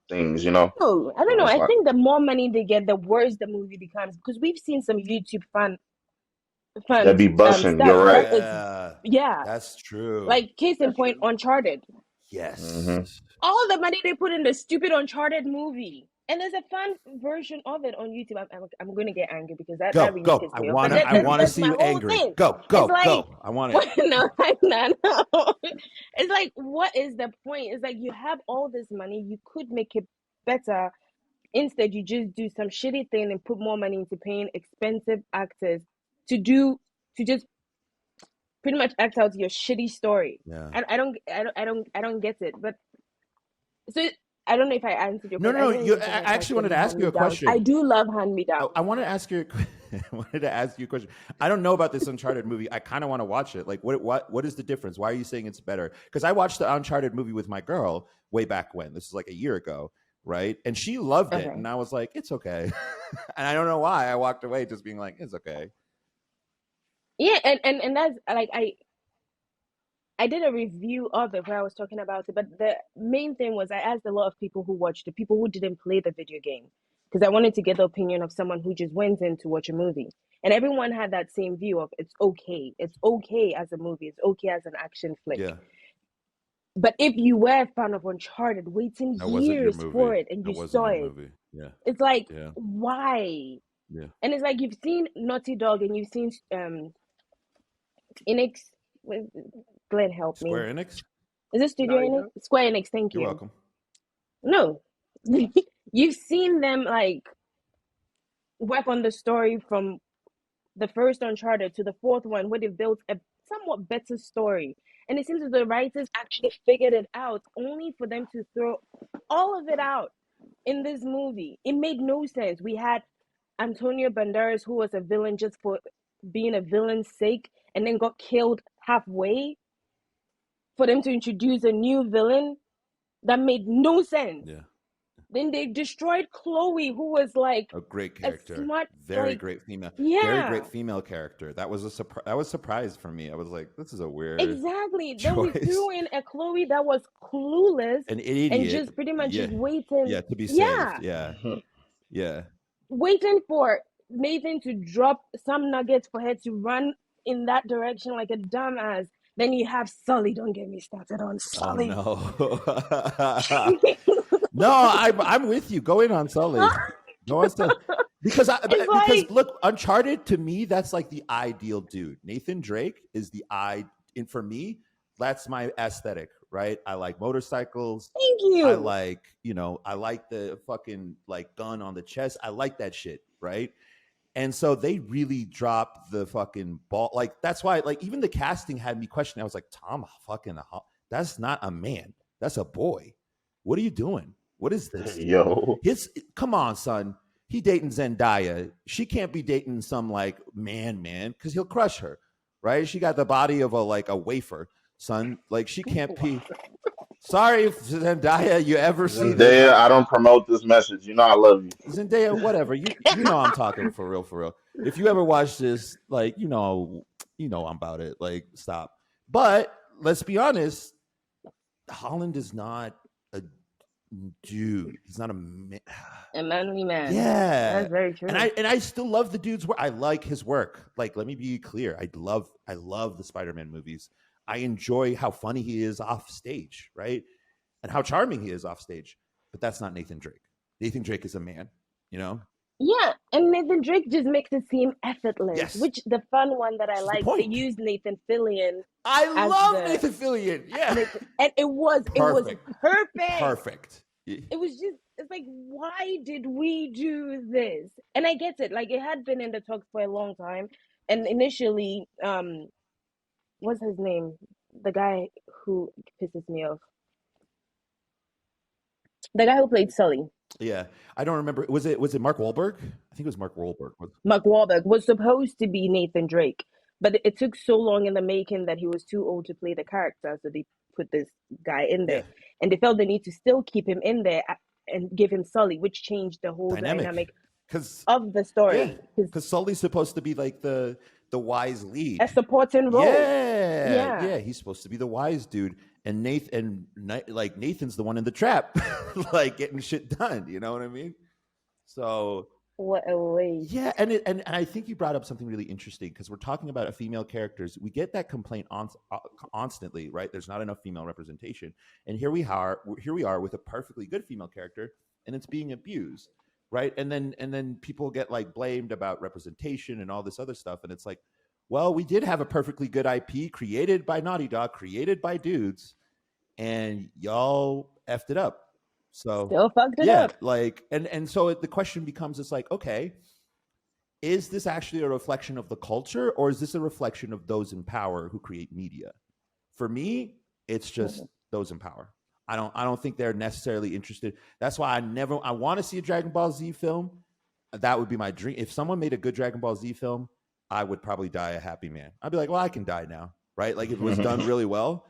things, you know? No, I don't So know. it's I like think the more money they get, the worse the movie becomes, because we've seen some YouTube they fun be bussing. stuff You're that right. is, Yeah, yeah, that's true. like case in That's point, true. Uncharted. Yes. Hmm. All the money they put in the stupid Uncharted movie, and there's a fun version of it on YouTube. I'm going to get angry because that Go, really go. pisses me off. But I wanna that's see my you whole angry. thing. Go, It's go, like, go. I want it. no, no. It's like, what is the point? It's like you have all this money, you could make it better. Instead, you just do some shitty thing and put more money into paying expensive actors to do to just pretty much act out your shitty story. Yeah. I don't get it. But so I don't know if I answered your No, no, question. I no. know You, you're gonna I attack actually wanted some to ask hand you me a downs. I question. do love hand me downs. I wanted to ask you. I wanted to ask you a question. I don't know about this Uncharted movie. I kind of want to watch it. Like, what is the difference? Why are you saying it's better? Because I watched the Uncharted movie with my girl way back when. This is like a year ago, right? And she loved it, Okay. and I was like, it's okay. And I don't know why I walked away just being like, it's okay. Yeah, and that's like I did a review of it where I was talking about it, but the main thing was I asked a lot of people who watched it, people who didn't play the video game, because I wanted to get the opinion of someone who just went in to watch a movie. And everyone had that same view of it's okay. It's okay as a movie. It's okay as an action flick. Yeah, But if you were a fan of Uncharted, waiting that wasn't your years for movie. it and That you wasn't saw your it, movie. Yeah, it's like, yeah, why? yeah. And it's like you've seen Naughty Dog and you've seen Enix. Glenn, help me. Square Enix. Is it Studio Naughty Enix? Dog. Square Enix, thank You're you. welcome. No. You've seen them like work on the story from the first Uncharted to the fourth one, where they built a somewhat better story. And it seems that the writers actually figured it out, only for them to throw all of it out in this movie. It made no sense. We had Antonio Banderas, who was a villain just for being a villain's sake, and then got killed halfway for them to introduce a new villain that made no sense. Yeah, Then they destroyed Chloe, who was like a great a character. smart, Very like, great female. Very great yeah, female character. That was a surprise. That was a surprise for me. I was like, this is a weird exactly. Then we choice. threw in a Chloe that was clueless An and idiot. just pretty much Yeah, just waiting. yeah. To be saved. Yeah, Yeah, yeah. waiting for Nathan to drop some nuggets for her to run in that direction like a dumbass. Then you have Sully. Don't get me started on Oh Sully. no. No, I'm with you. Go in on Sully. Go on Sully. It's Because like, look, Uncharted to me, that's like the ideal dude. Nathan Drake is the and for me, that's my aesthetic, right? I like motorcycles. thank I you. like, I like the fucking like gun on the chest. I like that shit, right? And so they really dropped the fucking ball. Like that's why, like even the casting had me questioning. I was like, Tom fucking, that's not a man. That's a boy. What are you doing? What is this? yo, Come on, son. He dating Zendaya. She can't be dating some like man, because he'll crush her, right? She got the body of a wafer, son. Like she can't be. Sorry, if Zendaya, you ever see this? Zendaya, I don't promote this message. You know I love you. Zendaya, whatever. You know I'm talking for real, for real. If you ever watch this, like I'm about it. Like stop. But let's be honest, Holland is not a dude. He's not a man. A manly man. Yeah, That's very true. and I still love the dude's work. I like his work. Like, let me be clear. I love the Spider-Man movies. I enjoy how funny he is off stage, right, and how charming he is off stage. But that's not Nathan Drake. Nathan Drake is a man. You know. Yeah, and Nathan Drake just makes it seem effortless, Yes, which the fun one that I this is the like, they point. used Nathan Fillion I as love the Nathan Fillion. Yeah, Nathan, and it was perfect, perfect. perfect. It was just, it's like, why did we do this? And I get it, like it had been in the talks for a long time, and initially, what's his name? The guy who pisses me off, the guy who played Sully. Yeah, I don't remember. Was it Mark Wahlberg? I think it was Mark Wahlberg. Mark Wahlberg was supposed to be Nathan Drake, but it took so long in the making that he was too old to play the character, so they put this guy in there, Yeah, and they felt the need to still keep him in there and give him Sully, which changed the whole dynamic. dynamic because of the yeah, story. because Sully's supposed to be like the wise lead. A supporting role. Yeah, he's supposed to be the wise dude, and Nathan's the one in the trap, like getting shit done. You know what I mean? So What a waste. yeah, and I think you brought up something really interesting because we're talking about a female characters. We get that complaint constantly, right? There's not enough female representation, and here we are with a perfectly good female character, and it's being abused, right? And then people get like blamed about representation and all this other stuff, and it's like, well, we did have a perfectly good IP created by Naughty Dog, created by dudes, and y'all effed it up. So Still fucked it yeah, up. like and so the question becomes, it's like, okay, is this actually a reflection of the culture, or is this a reflection of those in power who create media? For me, it's just those in power. I don't think they're necessarily interested. That's why I want to see a Dragon Ball Z film. That would be my dream. If someone made a good Dragon Ball Z film, I would probably die a happy man. I'd be like, well, I can die now, right? Like if it was done really well.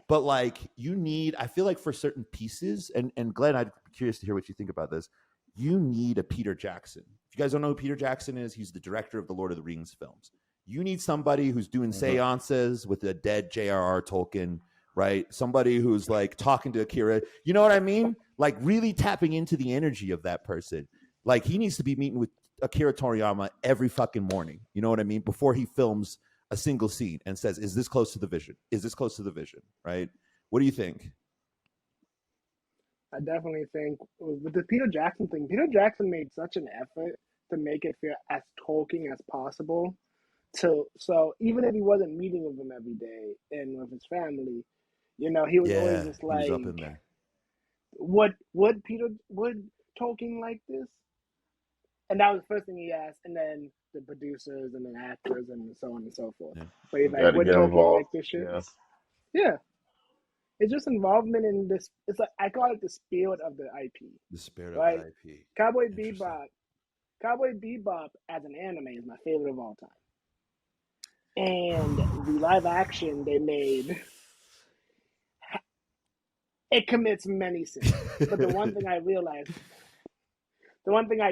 But like I feel like for certain pieces, and Glenn, I'd be curious to hear what you think about this. You need a Peter Jackson. If you guys don't know who Peter Jackson is, he's the director of the Lord of the Rings films. You need somebody who's doing seances with a dead J.R.R. Tolkien, right? Somebody who's like talking to Akira. You know what I mean? Like really tapping into the energy of that person. Like he needs to be meeting with Akira Toriyama every fucking morning. You know what I mean? Before he films a single scene and says, is this close to the vision? Is this close to the vision? Right? What do you think? I definitely think with the Peter Jackson thing, Peter Jackson made such an effort to make it feel as Tolkien as possible. So even if he wasn't meeting with him every day and with his family, he was always just he was up like, in there. would Tolkien like this? And that was the first thing he asked, and then the producers and the actors and so on and so forth. Yeah. But he's Got like, to would get Tolkien involved. like this shit? Yeah. Yeah. It's just involvement in this. It's like I call it the spirit of the IP. The spirit right? of the IP. Cowboy Bebop as an anime is my favorite of all time. And the live action they made, it commits many sins. But the one thing I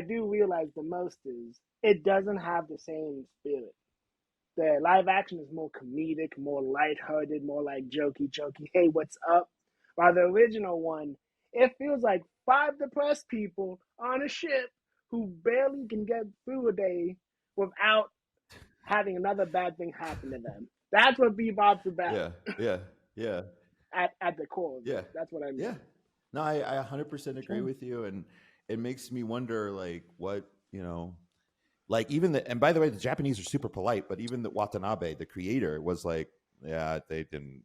do realize the most is it doesn't have the same spirit. The live action is more comedic, more lighthearted, more like jokey, hey, what's up? While the original one, it feels like 5 depressed people on a ship who barely can get through a day without having another bad thing happen to them. That's what Bebop's about. Yeah. At the core of it. That's what I mean. Yeah. No, I 100% agree with you. And it makes me wonder, like, what, like even and by the way, the Japanese are super polite, but even the Watanabe, the creator, was like, yeah, they didn't,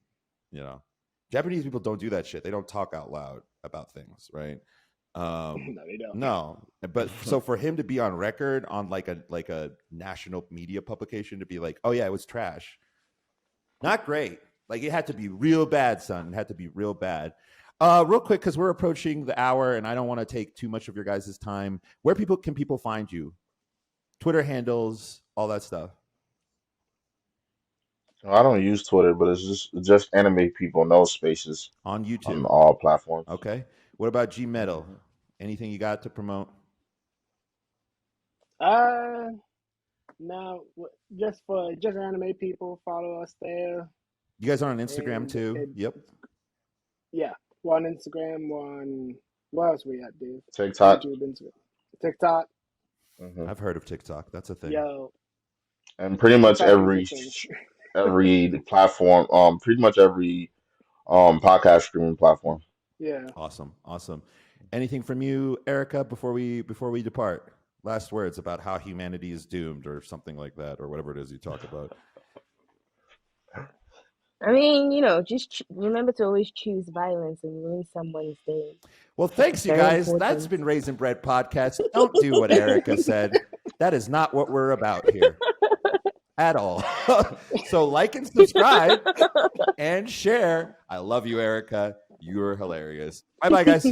Japanese people don't do that shit. They don't talk out loud about things, right? No, they don't. No, but so for him to be on record on like a national media publication to be like, oh yeah, it was trash, not great. Like it had to be real bad, son. It had to be real bad. Real quick, because we're approaching the hour, and I don't want to take too much of your guys' time. Where can people find you? Twitter handles, all that stuff. I don't use Twitter, but it's just anime people, no spaces on YouTube, on all platforms. Okay. What about G Metal? Anything you got to promote? No, just anime people. Follow us there. You guys are on Instagram too? Yep. Yeah, we're on Instagram. We're on what else we got, dude? TikTok. TikTok. Mm-hmm. I've heard of TikTok. That's a thing. Yo. And pretty much every platform, pretty much every podcast streaming platform. Yeah. Awesome. Anything from you, Erica, before we depart? Last words about how humanity is doomed or something like that, or whatever it is you talk about. I mean, just remember to always choose violence and ruin someone's day. Well, thanks, you guys. Important. That's been Raisin Bread Podcast. Don't do what Erica said. That is not what we're about here at all. So like and subscribe and share. I love you, Erica. You're hilarious. Bye-bye, guys.